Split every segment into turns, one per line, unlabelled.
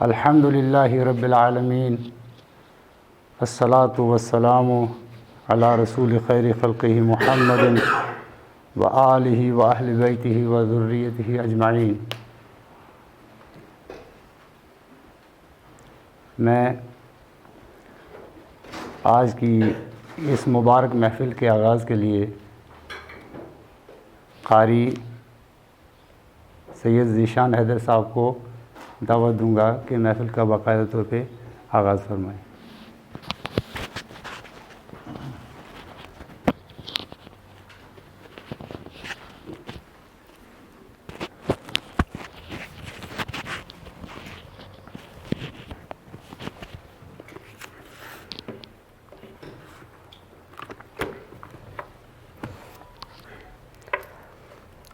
الحمد للہ رب العالمین الصلاۃ والسلام علی رسول خیر خلقہ محمد وآلہ واہل بیتہ وذریتہ اجمعین۔ میں آج کی اس مبارک محفل کے آغاز کے لیے قاری سید ذیشان حیدر صاحب کو دعوت دوں گا کہ محفل کا باقاعدہ طور پہ آغاز فرمائیں۔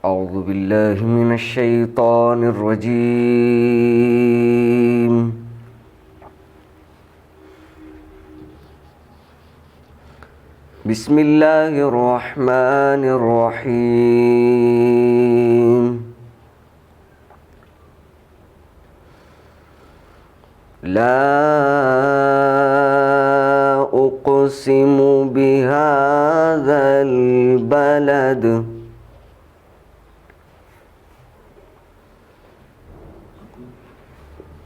اعوذ باللہ من الشیطان الرجیم۔ بسم اللہ الرحمن الرحیم۔ لا اقسم بهذا البلد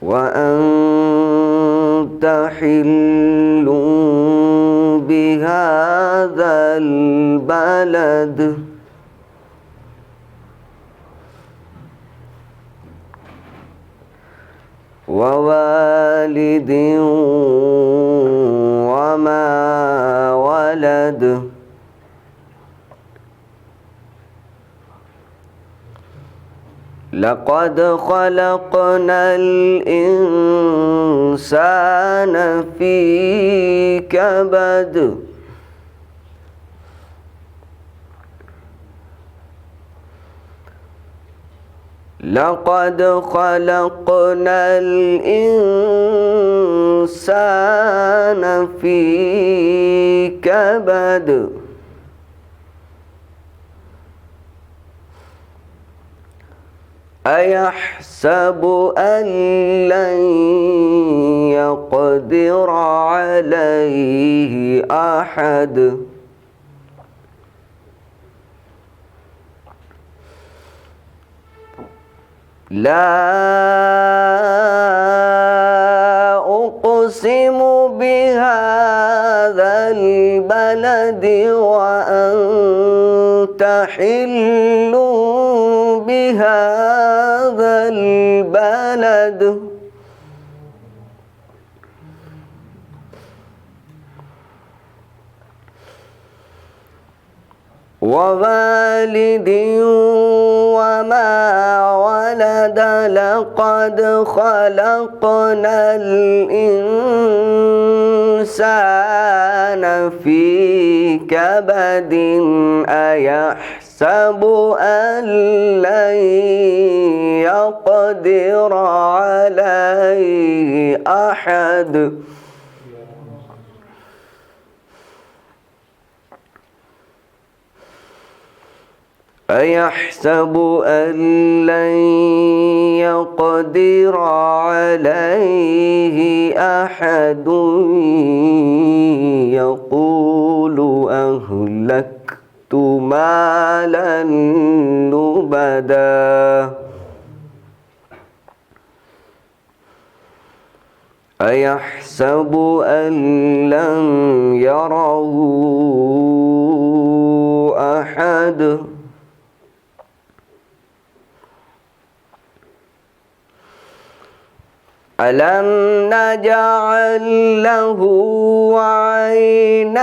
وأنت حل بهذا البلد ووالد وما ولد لقد خلقنا الإنسان في كبد لقد خلقنا الإنسان في كبد أيحسب أن لن يقدر عليه أحد لا أقسم بهذا البلد وأنت حل بهذا البلد ووالد وما ولد لقد خلقنا الإنسان في كبد أيحسب أن لن يقدر عليه أحد أيحسب أن لن يقدر عليه أحد يقول أهلكت مالا لبدا أيحسب أن لم يره أحد ألم نجعل له عينين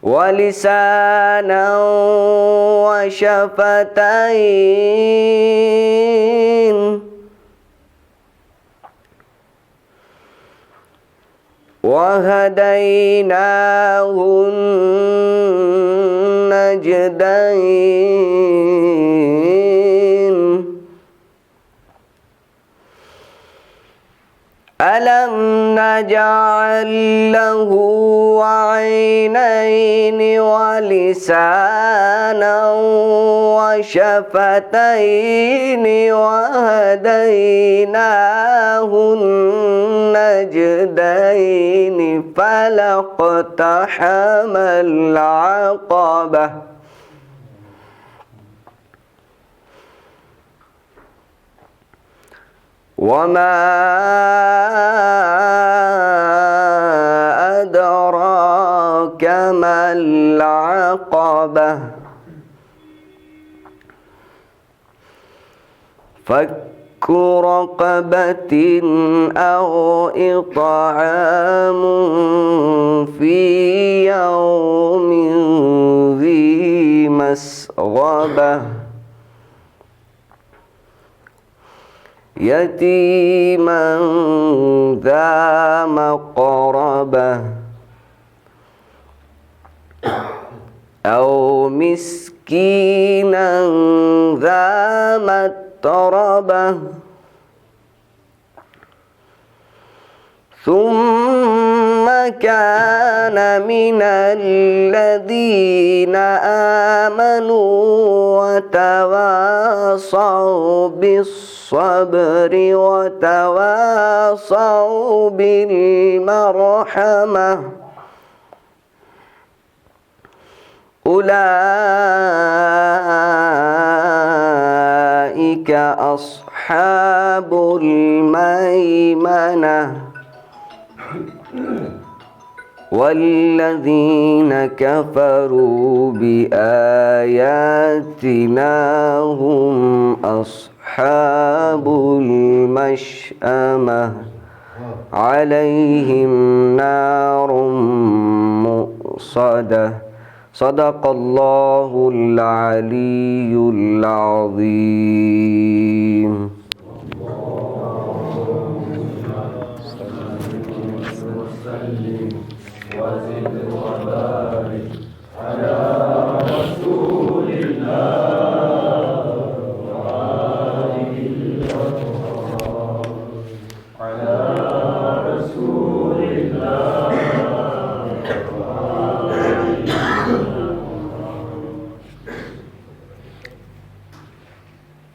ولسانا وشفتين وهديناه النجدين ألم نجعل واجعل له عينين ولسانا وشفتين وهديناه النجدين فلاقتحم العقبة وما أدراك ما العقبة فك رقبة أو إطعام في يوم ذي مسغبة يتيما ذا مقربة أو مسكينا ذا متربة ثم كان من الذين آمنوا وتواصوا بالصبر وتواصوا بالمرحمة أولئك أصحاب الميمنة والذين كفروا بآياتنا هم أصحاب المشأمة عليهم نار مؤصدة صدق الله العلي العظيم.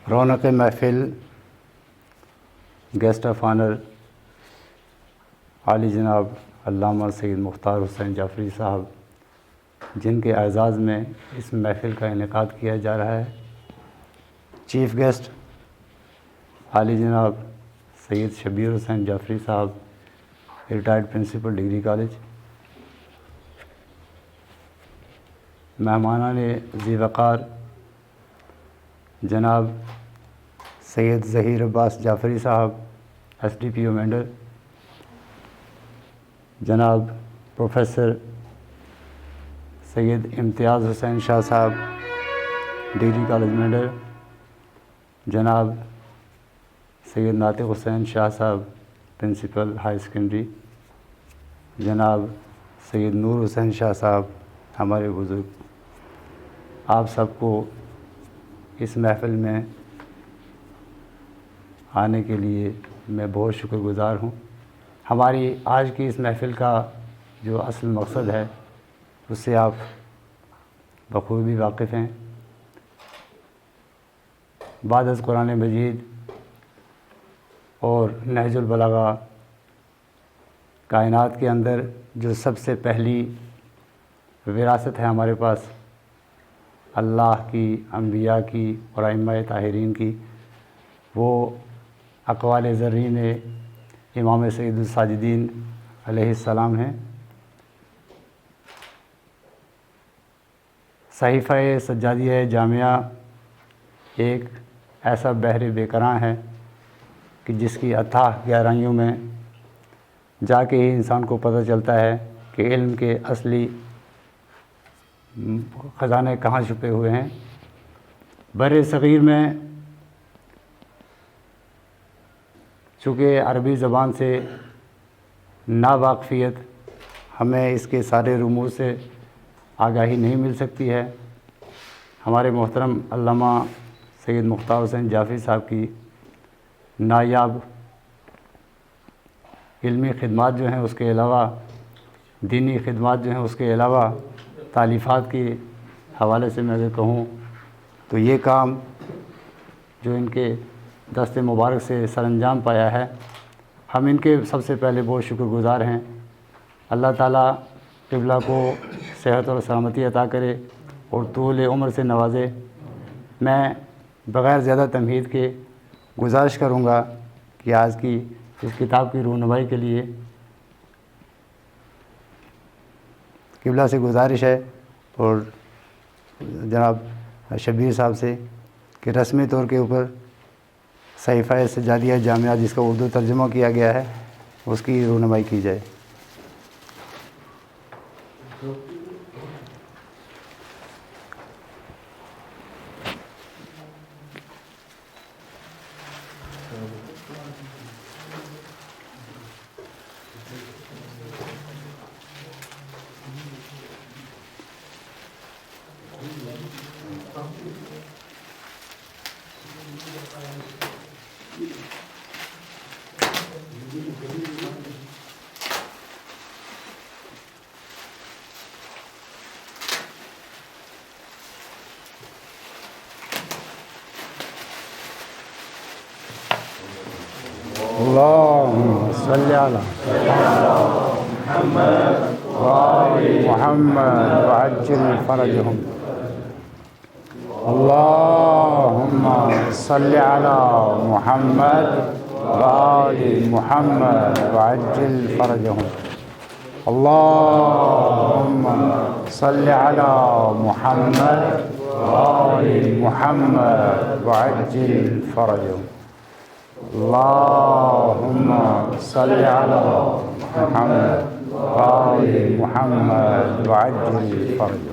رونق محفل گیسٹ آف آنر عالی جناب علامہ سید مختار حسین جعفری صاحب، جن کے اعزاز میں اس محفل کا انعقاد کیا جا رہا ہے. چیف گیسٹ عالی جناب سید شبیر حسین جعفری صاحب، ریٹائرڈ پرنسپل ڈگری کالج. مہمانان ذی وقار جناب سید ظہیر عباس جعفری صاحب، SDPO ممبر. جناب پروفیسر سید امتیاز حسین شاہ صاحب، ڈگری کالج ممبر. جناب سید ناطق حسین شاہ صاحب، پرنسپل ہائی سیکنڈری. جناب سید نور حسین شاہ صاحب، ہمارے بزرگ. آپ سب کو اس محفل میں آنے کے لیے میں بہت شکر گزار ہوں. ہماری آج کی اس محفل کا جو اصل مقصد ہے اس سے آپ بخوبی واقف ہیں. بعد از قرآن مجید اور نہج البلاغہ، کائنات کے اندر جو سب سے پہلی وراثت ہے ہمارے پاس اللہ کی، انبیاء کی اور ائمہ طاہرین کی، وہ اقوال زرین امام سید الساجدین علیہ السلام ہیں. صحیفہ سجادیہ جامعہ ایک ایسا بحر بے کراں ہے کہ جس کی اتھاہ گہرائیوں میں جا کے ہی انسان کو پتہ چلتا ہے کہ علم کے اصلی خزانے کہاں چھپے ہوئے ہیں. بر صغیر میں چونکہ عربی زبان سے ناواقفیت، ہمیں اس کے سارے رموز سے آگاہی نہیں مل سکتی ہے. ہمارے محترم علامہ سید مختار حسین جعفری صاحب کی نایاب علمی خدمات جو ہیں اس کے علاوہ، دینی خدمات جو ہیں اس کے علاوہ، تالیفات کے حوالے سے میں اگر کہوں تو یہ کام جو ان کے دست مبارک سے سر انجام پایا ہے، ہم ان کے سب سے پہلے بہت شکر گزار ہیں۔ اللہ تعالیٰ قبلہ کو صحت اور سلامتی عطا کرے اور طول عمر سے نوازے۔ میں بغیر زیادہ تمہید کے گزارش کروں گا کہ آج کی اس کتاب کی رونمائی کے لیے قبلہ سے گزارش ہے اور جناب شبیر صاحب سے کہ رسمی طور کے اوپر صحیفہ سجادیہ جامعہ جس کا اردو ترجمہ کیا گیا ہے اس کی رونمائی کی جائے۔ اللہم صلی علی محمد وعجل فرجہم۔ اللہم صلی علی محمد وآل محمد وعجل فرجہم۔ اللہم صلی علی محمد وآل محمد وعجل فرجہم۔ اللہم صلی علی محمد وآل محمد وعجل فرجہم۔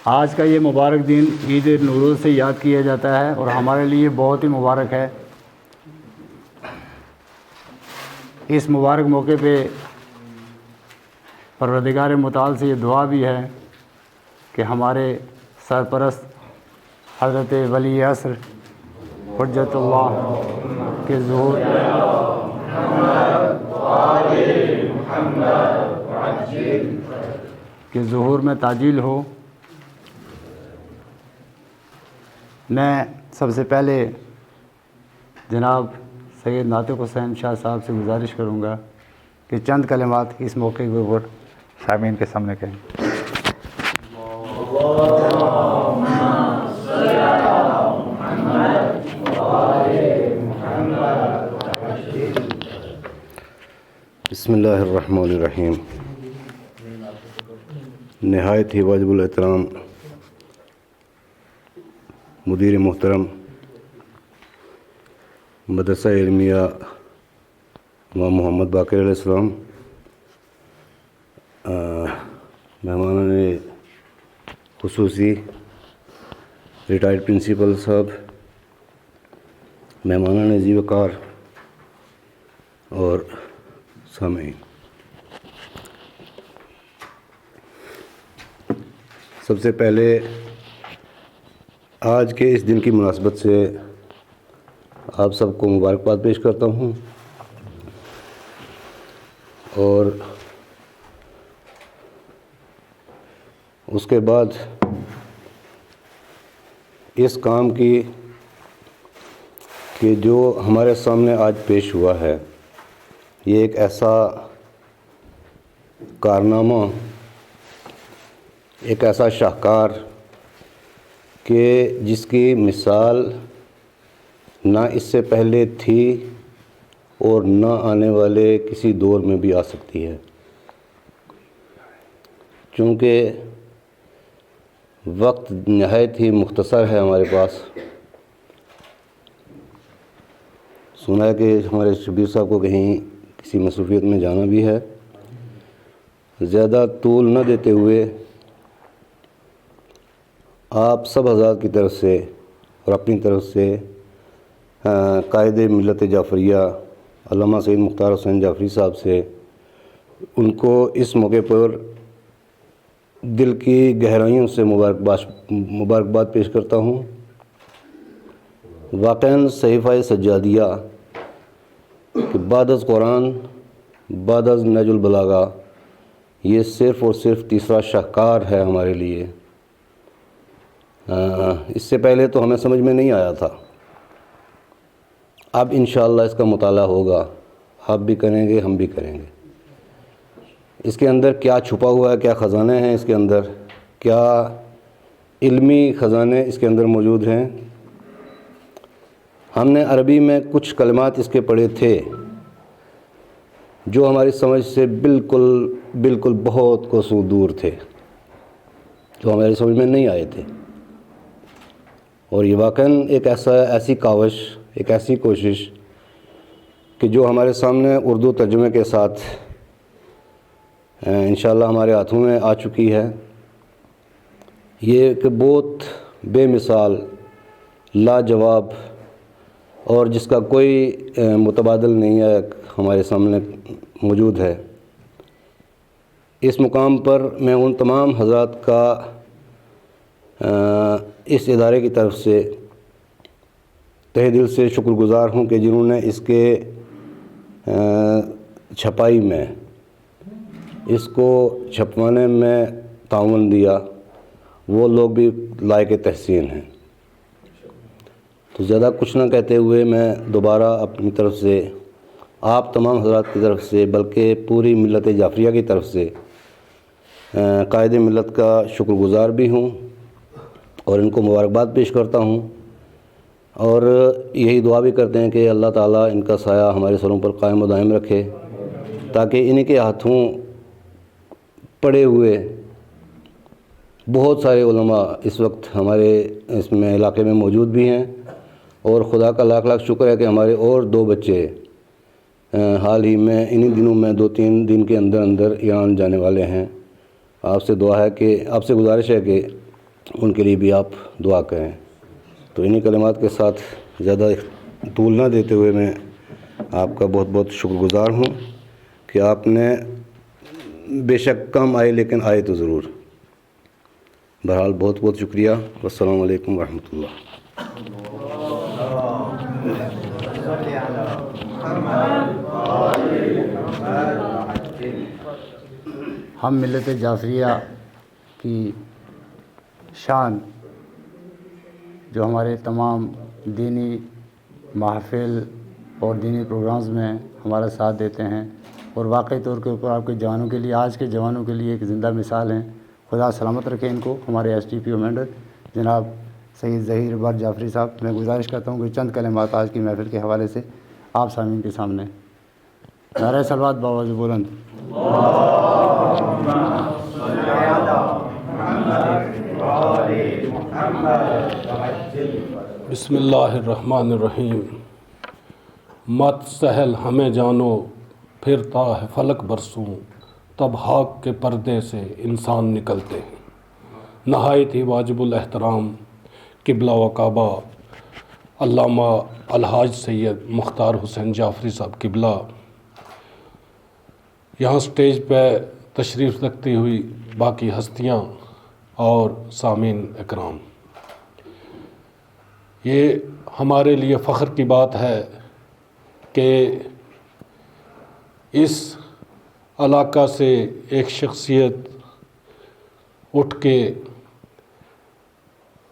آج کا یہ مبارک دن عید نوروز سے یاد کیا جاتا ہے اور ہمارے لیے بہت ہی مبارک ہے۔ اس مبارک موقع پہ پروردگار متعال سے یہ دعا بھی ہے کہ ہمارے سرپرست حضرت ولی عصر حجت اللہ کے ظہور میں تعجیل ہو۔ میں سب سے پہلے جناب سید ناطق حسین شاہ صاحب سے گزارش کروں گا کہ چند کلمات اس موقع کے اوپر سامعین کے سامنے کہیں۔
بسم اللہ الرحمن الرحیم۔ نہایت ہی واجب الاحترام مدیر محترم مدرسہ علمیہ امام محمد باقر علیہ السلام، مہمانان خصوصی، ریٹائرڈ پرنسپل صاحب، مہمانان ذی وقار اور سامعین، سب سے پہلے آج کے اس دن کی مناسبت سے آپ سب کو مبارکباد پیش کرتا ہوں اور اس کے بعد اس کام کی کہ جو ہمارے سامنے آج پیش ہوا ہے یہ ایک ایسا کارنامہ، ایک ایسا شاہکار کہ جس کی مثال نہ اس سے پہلے تھی اور نہ آنے والے کسی دور میں بھی آ سکتی ہے، چونکہ وقت نہایت ہی مختصر ہے ہمارے پاس۔ سنا ہے کہ ہمارے شبیر صاحب کو کہیں کسی مصروفیت میں جانا بھی ہے۔ زیادہ طول نہ دیتے ہوئے آپ سب حضرات کی طرف سے اور اپنی طرف سے قائد ملت جعفریہ علامہ سید مختار حسین جعفری صاحب سے ان کو اس موقع پر دل کی گہرائیوں سے مبارکباد پیش کرتا ہوں۔ واقعاً صحیفہ سجادیہ کہ بعد از قرآن، بعد از نہج البلاغہ، یہ صرف اور صرف تیسرا شاہکار ہے ہمارے لیے۔ اس سے پہلے تو ہمیں سمجھ میں نہیں آیا تھا، اب انشاءاللہ اس کا مطالعہ ہوگا، آپ بھی کریں گے، ہم بھی کریں گے۔ اس کے اندر کیا چھپا ہوا ہے، کیا خزانے ہیں اس کے اندر، کیا علمی خزانے اس کے اندر موجود ہیں۔ ہم نے عربی میں کچھ کلمات اس کے پڑھے تھے جو ہماری سمجھ سے بالکل بہت کوسوں دور تھے، جو ہماری سمجھ میں نہیں آئے تھے، اور یہ واقعاً ایک ایسی کاوش، ایک ایسی کوشش کہ جو ہمارے سامنے اردو ترجمے کے ساتھ انشاءاللہ ہمارے ہاتھوں میں آ چکی ہے۔ یہ ایک بہت بے مثال، لاجواب اور جس کا کوئی متبادل نہیں ہے، ہمارے سامنے موجود ہے۔ اس مقام پر میں ان تمام حضرات کا اس ادارے کی طرف سے تہہ دل سے شکر گزار ہوں کہ جنہوں نے اس کے چھپائی میں، اس کو چھپوانے میں تعاون دیا، وہ لوگ بھی لائق تحسین ہیں۔ تو زیادہ کچھ نہ کہتے ہوئے میں دوبارہ اپنی طرف سے، آپ تمام حضرات کی طرف سے، بلکہ پوری ملت جعفریہ کی طرف سے قائد ملت کا شکر گزار بھی ہوں اور ان کو مبارکباد پیش کرتا ہوں، اور یہی دعا بھی کرتے ہیں کہ اللہ تعالیٰ ان کا سایہ ہمارے سروں پر قائم و دائم رکھے، تاکہ انہی کے ہاتھوں پڑے ہوئے بہت سارے علماء اس وقت ہمارے اس میں علاقے میں موجود بھی ہیں، اور خدا کا لاکھ لاکھ شکر ہے کہ ہمارے اور 2 بچے حال ہی میں انہی دنوں میں 2-3 دن کے اندر ایران جانے والے ہیں۔ آپ سے دعا ہے کہ، آپ سے گزارش ہے کہ ان کے لیے بھی آپ دعا کریں۔ تو انہی کلمات کے ساتھ زیادہ طول نہ دیتے ہوئے میں آپ کا بہت بہت شکر گزار ہوں کہ آپ نے بے شک کم آئے لیکن آئے تو ضرور۔ بہرحال بہت بہت شکریہ، والسلام علیکم ورحمۃ اللہ۔
ہم ملت جعفریہ کی شان، جو ہمارے تمام دینی محافل اور دینی پروگرامز میں ہمارا ساتھ دیتے ہیں، اور واقعی طور کے اوپر آپ کے جوانوں کے لیے، آج کے جوانوں کے لیے ایک زندہ مثال ہیں۔ خدا سلامت رکھے ان کو۔ ہمارے SDPO ممبر جناب سید ظہیر بٹ جعفری صاحب، میں گزارش کرتا ہوں کہ چند کلمات آج کی محفل کے حوالے سے آپ سامعین کے سامنے۔ نعرہ صلوات بآواز بلند۔
بسم اللہ الرحمن الرحیم۔ مت سہل ہمیں جانو، پھرتا ہے فلک برسوں، تب خاک کے پردے سے انسان نکلتے ہیں۔ نہایت ہی واجب الاحترام قبلہ و کعبہ علامہ الحاج سید مختار حسین جعفری صاحب قبلہ، یہاں سٹیج پہ تشریف رکھتی ہوئی باقی ہستیاں اور سامعین اکرام، یہ ہمارے لیے فخر کی بات ہے کہ اس علاقہ سے ایک شخصیت اٹھ کے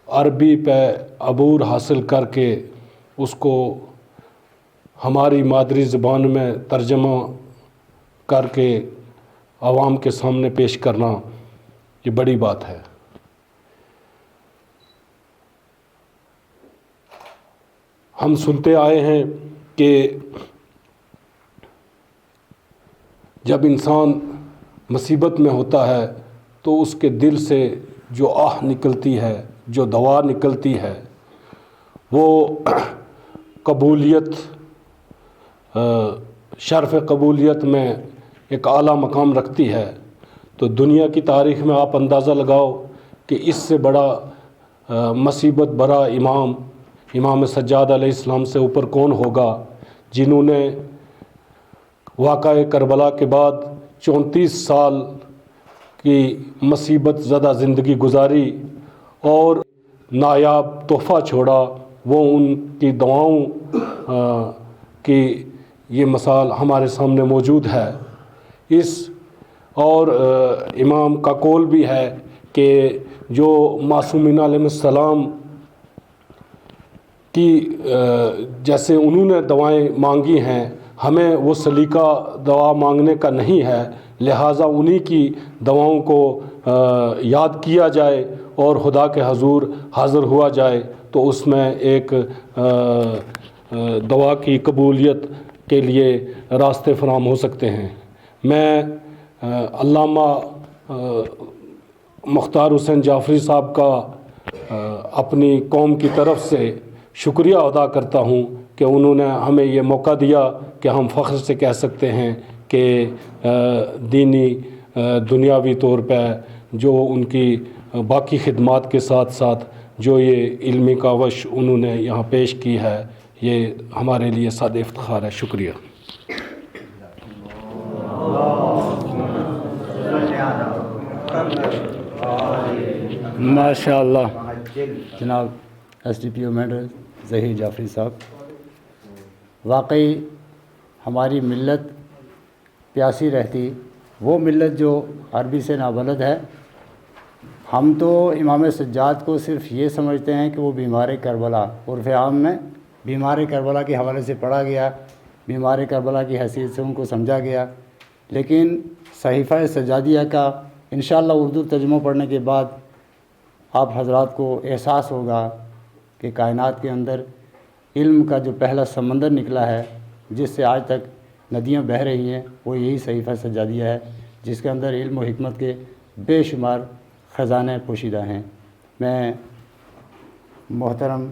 عربی پہ عبور حاصل کر کے اس کو ہماری مادری زبان میں ترجمہ کر کے عوام کے سامنے پیش کرنا، یہ بڑی بات ہے۔ ہم سنتے آئے ہیں کہ جب انسان مصیبت میں ہوتا ہے تو اس کے دل سے جو آہ نکلتی ہے، جو دعا نکلتی ہے، وہ قبولیت، شرف قبولیت میں ایک اعلیٰ مقام رکھتی ہے۔ تو دنیا کی تاریخ میں آپ اندازہ لگاؤ کہ اس سے بڑا مصیبت برا امام سجاد علیہ السلام سے اوپر کون ہوگا، جنہوں نے واقعہ کربلا کے بعد 34 سال کی مصیبت زدہ زندگی گزاری اور نایاب تحفہ چھوڑا، وہ ان کی دعاؤں کی یہ مثال ہمارے سامنے موجود ہے۔ اور امام کا قول بھی ہے کہ جو معصومین علیہ السلام کی جیسے انہوں نے دعائیں مانگی ہیں، ہمیں وہ سلیقہ دعا مانگنے کا نہیں ہے، لہٰذا انہی کی دعاؤں کو یاد کیا جائے اور خدا کے حضور حاضر ہوا جائے، تو اس میں ایک دعا کی قبولیت کے لیے راستے فراہم ہو سکتے ہیں۔ میں علامہ مختار حسین جعفری صاحب کا اپنی قوم کی طرف سے شکریہ ادا کرتا ہوں کہ انہوں نے ہمیں یہ موقع دیا کہ ہم فخر سے کہہ سکتے ہیں کہ دینی دنیاوی طور پہ جو ان کی باقی خدمات کے ساتھ ساتھ جو یہ علمی کاوش انہوں نے یہاں پیش کی ہے، یہ ہمارے لیے صاد افتخار ہے۔ شکریہ۔
ماشاء اللہ جناب ایس ڈی پی او میڈر ظہیر جعفری صاحب، واقعی ہماری ملت پیاسی رہتی، وہ ملت جو عربی سے نابلد ہے۔ ہم تو امام سجاد کو صرف یہ سمجھتے ہیں کہ وہ بیمار کربلا، عرف عام میں بیمار کربلا کے حوالے سے پڑھا گیا، بیمار کربلا کی حیثیت سے ان کو سمجھا گیا، لیکن صحیفہ سجادیہ کا انشاءاللہ اردو ترجمہ پڑھنے کے بعد آپ حضرات کو احساس ہوگا کہ کائنات کے اندر علم کا جو پہلا سمندر نکلا ہے، جس سے آج تک ندیاں بہہ رہی ہیں، وہ یہی صحیفہ سجادیہ ہے، جس کے اندر علم و حکمت کے بے شمار خزانے پوشیدہ ہیں۔ میں محترم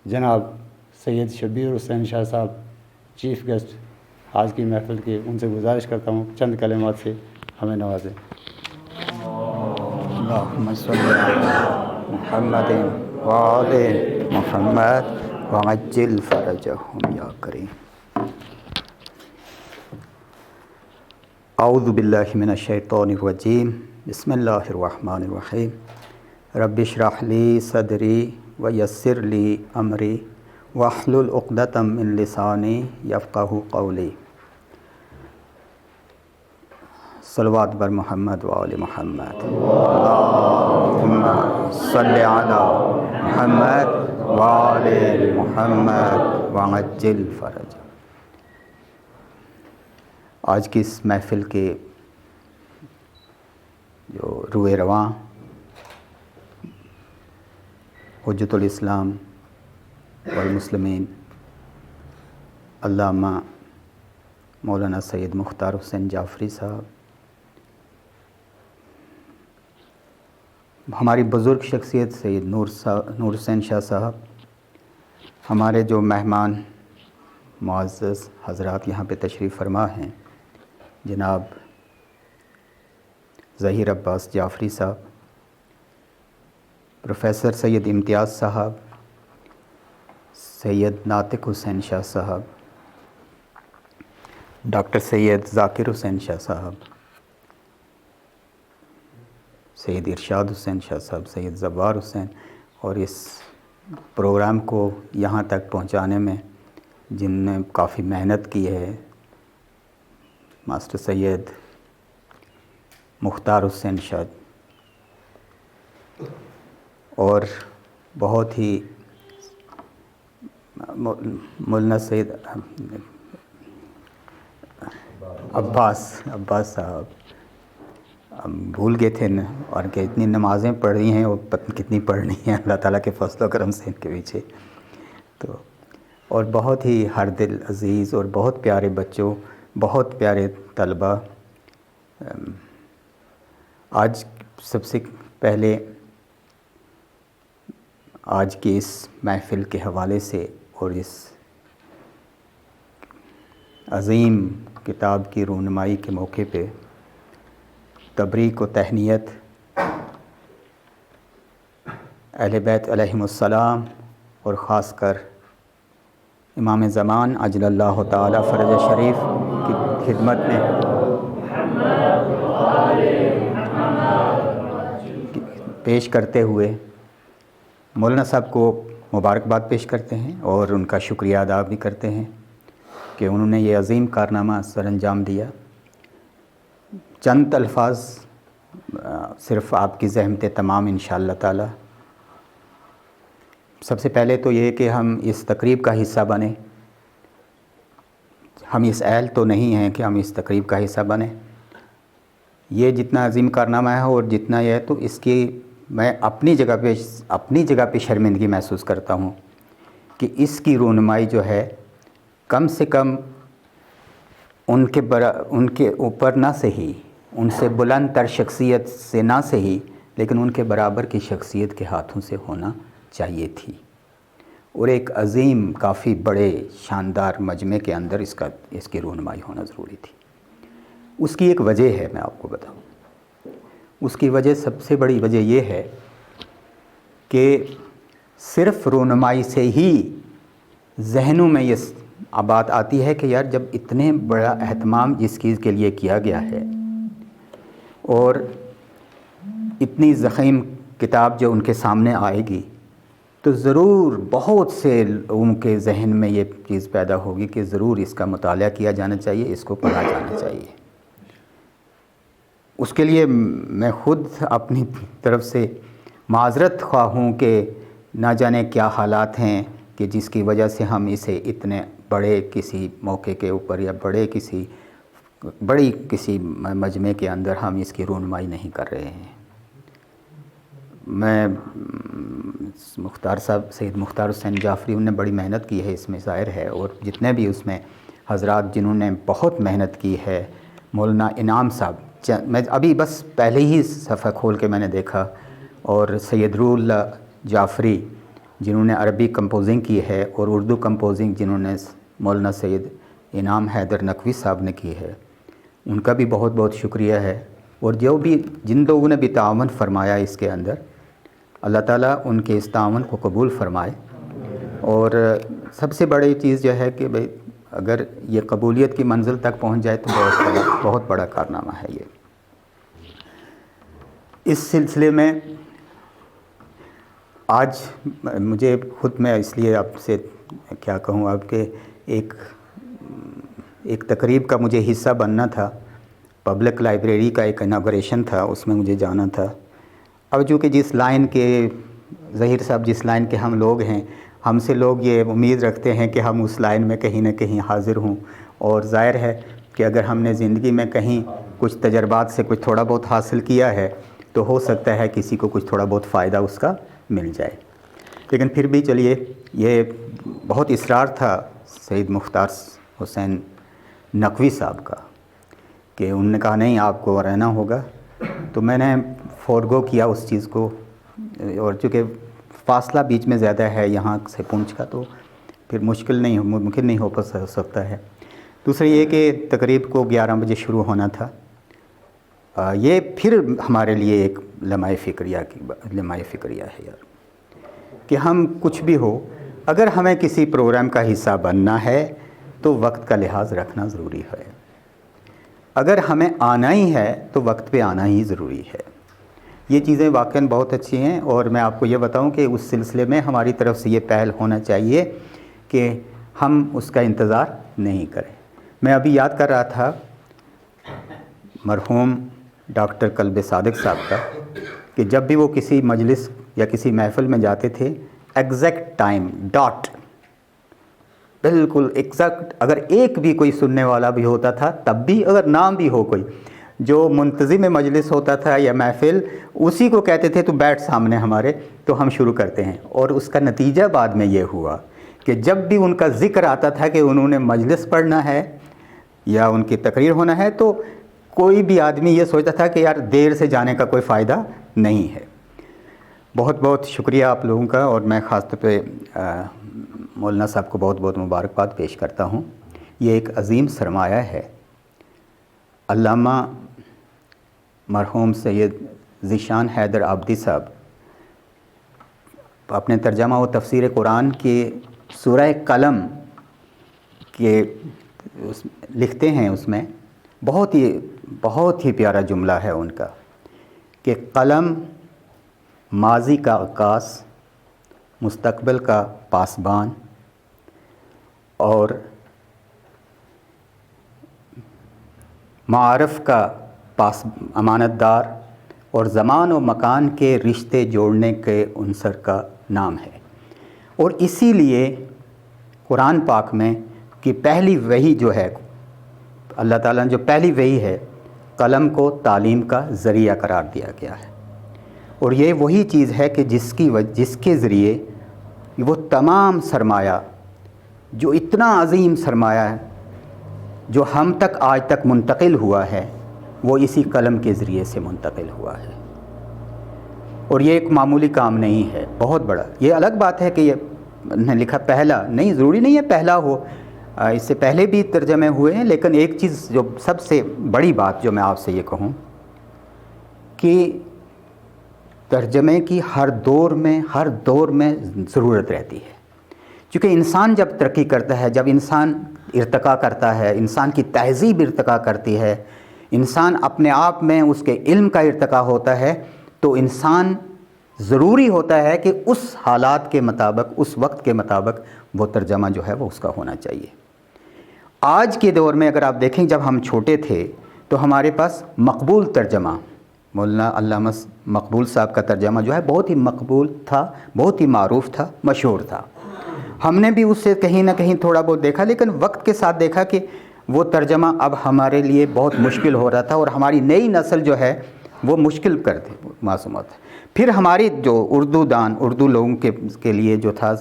جناب سید شبیر حسین شاہ صاحب چیف گیسٹ آج کی محفل کے، ان سے گزارش کرتا ہوں چند کلمات سے ہمیں نوازیں۔
اللہم صلی علی محمد وآل محمد وعجل فرجہم یا کریم۔ اعوذ باللہ من الشیطان الرجیم، بسم اللہ الرحمن الرحیم۔ رب اشرح لی صدری ویسر لی امری واحلل عقدۃ من لسانی یفقہوا قولی۔ صلوات بر محمد وآل محمد۔ اللہم صلی علی محمد وآل محمد وعجل فرج۔ آج کی اس محفل کے جو روئے رواں حجت الاسلام والمسلمین علامہ مولانا سید مختار حسین جعفری صاحب، ہماری بزرگ شخصیت سید نور حسین شاہ صاحب، ہمارے جو مہمان معزز حضرات یہاں پہ تشریف فرما ہیں، جناب ظہیر عباس جعفری صاحب، پروفیسر سید امتیاز صاحب، سید ناطق حسین شاہ صاحب، ڈاکٹر سید ذاکر حسین شاہ صاحب، سید ارشاد حسین شاہ صاحب، سید زوار حسین، اور اس پروگرام کو یہاں تک پہنچانے میں جن نے کافی محنت کی ہے، ماسٹر سید مختار حسین شاہ، اور بہت ہی مولانا سید عباس صاحب، ہم بھول گئے تھے اور کہ اتنی نمازیں پڑھی ہیں اور پتہ کتنی پڑھنی ہیں اللہ تعالیٰ کے فضل و کرم سے ان کے پیچھے، تو اور بہت ہی ہر دل عزیز اور بہت پیارے بچوں، بہت پیارے طلباء۔ آج سب سے پہلے آج کی اس محفل کے حوالے سے اور اس عظیم کتاب کی رونمائی کے موقع پہ تبریک و تہنیت اہل بیت علیہم السلام اور خاص کر امام زمان عجل اللہ تعالی فرج شریف کی خدمت میں پیش کرتے ہوئے مولانا صاحب کو مبارکباد پیش کرتے ہیں اور ان کا شکریہ ادا بھی کرتے ہیں کہ انہوں نے یہ عظیم کارنامہ سر انجام دیا۔ چند الفاظ صرف آپ کی زحمت تمام انشاءاللہ تعالی۔ سب سے پہلے تو یہ کہ ہم اس تقریب کا حصہ بنیں۔ ہم اس اہل تو نہیں ہیں کہ ہم اس تقریب کا حصہ بنیں۔ یہ جتنا عظیم کارنامہ ہے اور جتنا یہ ہے تو اس کی میں اپنی جگہ پہ شرمندگی محسوس کرتا ہوں کہ اس کی رونمائی جو ہے کم سے کم ان کے اوپر نہ صحیح، ان سے بلند تر شخصیت سے نہ صحیح، لیکن ان کے برابر کی شخصیت کے ہاتھوں سے ہونا چاہیے تھی، اور ایک عظیم کافی بڑے شاندار مجمع کے اندر اس کی رونمائی ہونا ضروری تھی۔ اس کی ایک وجہ ہے، میں آپ کو بتاؤں۔ اس کی وجہ، سب سے بڑی وجہ یہ ہے کہ صرف رونمائی سے ہی ذہنوں میں یہ بات آتی ہے کہ یار جب اتنے بڑا اہتمام جس چیز کے لیے کیا گیا ہے اور اتنی ضخیم کتاب جو ان کے سامنے آئے گی تو ضرور بہت سے لوگوں کے ذہن میں یہ چیز پیدا ہوگی کہ ضرور اس کا مطالعہ کیا جانا چاہیے، اس کو پڑھا جانا چاہیے۔ اس کے لیے میں خود اپنی طرف سے معذرت خواہ ہوں کہ نہ جانے کیا حالات ہیں کہ جس کی وجہ سے ہم اسے اتنے بڑے کسی موقع کے اوپر یا بڑی کسی مجمع کے اندر ہم اس کی رونمائی نہیں کر رہے ہیں۔ میں مختار صاحب، سید مختار حسین جعفری، انہوں نے بڑی محنت کی ہے اس میں، ظاہر ہے، اور جتنے بھی اس میں حضرات جنہوں نے بہت محنت کی ہے، مولانا انعام صاحب، میں ابھی بس پہلے ہی صفحہ کھول کے میں نے دیکھا، اور سید روح اللہ جعفری جنہوں نے عربی کمپوزنگ کی ہے، اور اردو کمپوزنگ جنہوں نے مولانا سید انعام حیدر نقوی صاحب نے کی ہے، ان کا بھی بہت بہت شکریہ ہے۔ اور جن لوگوں نے بھی تعاون فرمایا اس کے اندر، اللہ تعالیٰ ان کے اس تعاون کو قبول فرمائے۔ اور سب سے بڑی چیز جو ہے کہ بھئی اگر یہ قبولیت کی منزل تک پہنچ جائے تو بہت بڑا کارنامہ ہے یہ۔ اس سلسلے میں آج مجھے خود میں اس لیے آپ سے کیا کہوں آپ کے ایک تقریب کا مجھے حصہ بننا تھا، پبلک لائبریری کا ایک اناگوریشن تھا، اس میں مجھے جانا تھا۔ اب چونکہ جس لائن کے ظہیر صاحب، جس لائن کے ہم لوگ ہیں، ہم سے لوگ یہ امید رکھتے ہیں کہ ہم اس لائن میں کہیں نہ کہیں حاضر ہوں، اور ظاہر ہے کہ اگر ہم نے زندگی میں کہیں کچھ تجربات سے کچھ تھوڑا بہت حاصل کیا ہے تو ہو سکتا ہے کسی کو کچھ تھوڑا بہت فائدہ اس کا مل جائے۔ لیکن پھر بھی چلیے، یہ بہت اصرار تھا سید مختار حسین نقوی صاحب کا کہ انہوں نے کہا نہیں آپ کو رہنا ہوگا، تو میں نے فورگو کیا اس چیز کو، اور چونکہ فاصلہ بیچ میں زیادہ ہے یہاں سے پونچھ کا، تو پھر ممکن نہیں ہو سکتا ہے۔ دوسرا یہ کہ تقریب کو 11 بجے شروع ہونا تھا۔ یہ پھر ہمارے لیے ایک لمحہ فکریہ ہے یار، کہ ہم کچھ بھی ہو، اگر ہمیں کسی پروگرام کا حصہ بننا ہے تو وقت کا لحاظ رکھنا ضروری ہے۔ اگر ہمیں آنا ہی ہے تو وقت پہ آنا ہی ضروری ہے۔ یہ چیزیں واقعاً بہت اچھی ہیں، اور میں آپ کو یہ بتاؤں کہ اس سلسلے میں ہماری طرف سے یہ پہل ہونا چاہیے کہ ہم اس کا انتظار نہیں کریں۔ میں ابھی یاد کر رہا تھا مرحوم ڈاکٹر کلب صادق صاحب کا، کہ جب بھی وہ کسی مجلس یا کسی محفل میں جاتے تھے، ایگزیکٹ ٹائم ڈاٹ، بالکل ایگزیکٹ، اگر ایک بھی کوئی سننے والا بھی ہوتا تھا تب بھی، اگر نام بھی ہو کوئی، جو منتظم مجلس ہوتا تھا یا محفل، اسی کو کہتے تھے تو بیٹھ سامنے ہمارے، تو ہم شروع کرتے ہیں۔ اور اس کا نتیجہ بعد میں یہ ہوا کہ جب بھی ان کا ذکر آتا تھا کہ انہوں نے مجلس پڑھنا ہے یا ان کی تقریر ہونا ہے، تو کوئی بھی آدمی یہ سوچتا تھا کہ یار دیر سے جانے کا کوئی فائدہ نہیں ہے۔ بہت بہت شکریہ آپ لوگوں کا، اور میں خاص طور پہ مولانا صاحب کو بہت بہت مبارکباد پیش کرتا ہوں۔ یہ ایک عظیم سرمایہ ہے۔ علامہ مرحوم سید ذیشان حیدر آبدی صاحب اپنے ترجمہ و تفسیر قرآن کے سورہ قلم کے لکھتے ہیں، اس میں بہت ہی پیارا جملہ ہے ان کا کہ قلم ماضی کا عکاس، مستقبل کا پاسبان اور معارف کا امانت دار اور زمان و مکان کے رشتے جوڑنے کے عنصر کا نام ہے۔ اور اسی لیے قرآن پاک میں کہ پہلی وحی جو ہے اللہ تعالیٰ نے جو پہلی وحی ہے، قلم کو تعلیم کا ذریعہ قرار دیا گیا ہے، اور یہ وہی چیز ہے کہ جس کے ذریعے وہ تمام سرمایہ، جو اتنا عظیم سرمایہ ہے جو ہم تک آج تک منتقل ہوا ہے، وہ اسی قلم کے ذریعے سے منتقل ہوا ہے۔ اور یہ ایک معمولی کام نہیں ہے، بہت بڑا۔ یہ الگ بات ہے کہ یہ نے لکھا پہلا، نہیں ضروری نہیں ہے پہلا ہو، اس سے پہلے بھی ترجمے ہوئے ہیں، لیکن ایک چیز جو سب سے بڑی بات جو میں آپ سے یہ کہوں کہ ترجمے کی ہر دور میں ضرورت رہتی ہے، کیونکہ انسان جب ترقی کرتا ہے، جب انسان ارتقا کرتا ہے، انسان کی تہذیب ارتقا کرتی ہے، انسان اپنے آپ میں اس کے علم کا ارتقا ہوتا ہے، تو انسان ضروری ہوتا ہے کہ اس حالات کے مطابق، اس وقت کے مطابق وہ ترجمہ جو ہے وہ اس کا ہونا چاہیے۔ آج کے دور میں اگر آپ دیکھیں، جب ہم چھوٹے تھے تو ہمارے پاس مقبول ترجمہ، مولانا علامہ مقبول صاحب کا ترجمہ جو ہے بہت ہی مقبول تھا، بہت ہی معروف تھا، مشہور تھا۔ ہم نے بھی اس سے کہیں نہ کہیں تھوڑا بہت دیکھا، لیکن وقت کے ساتھ دیکھا کہ وہ ترجمہ اب ہمارے لیے بہت مشکل ہو رہا تھا، اور ہماری نئی نسل جو ہے وہ مشکل کر دے معصومات۔ پھر ہماری جو اردو لوگوں کے لیے جو تھا،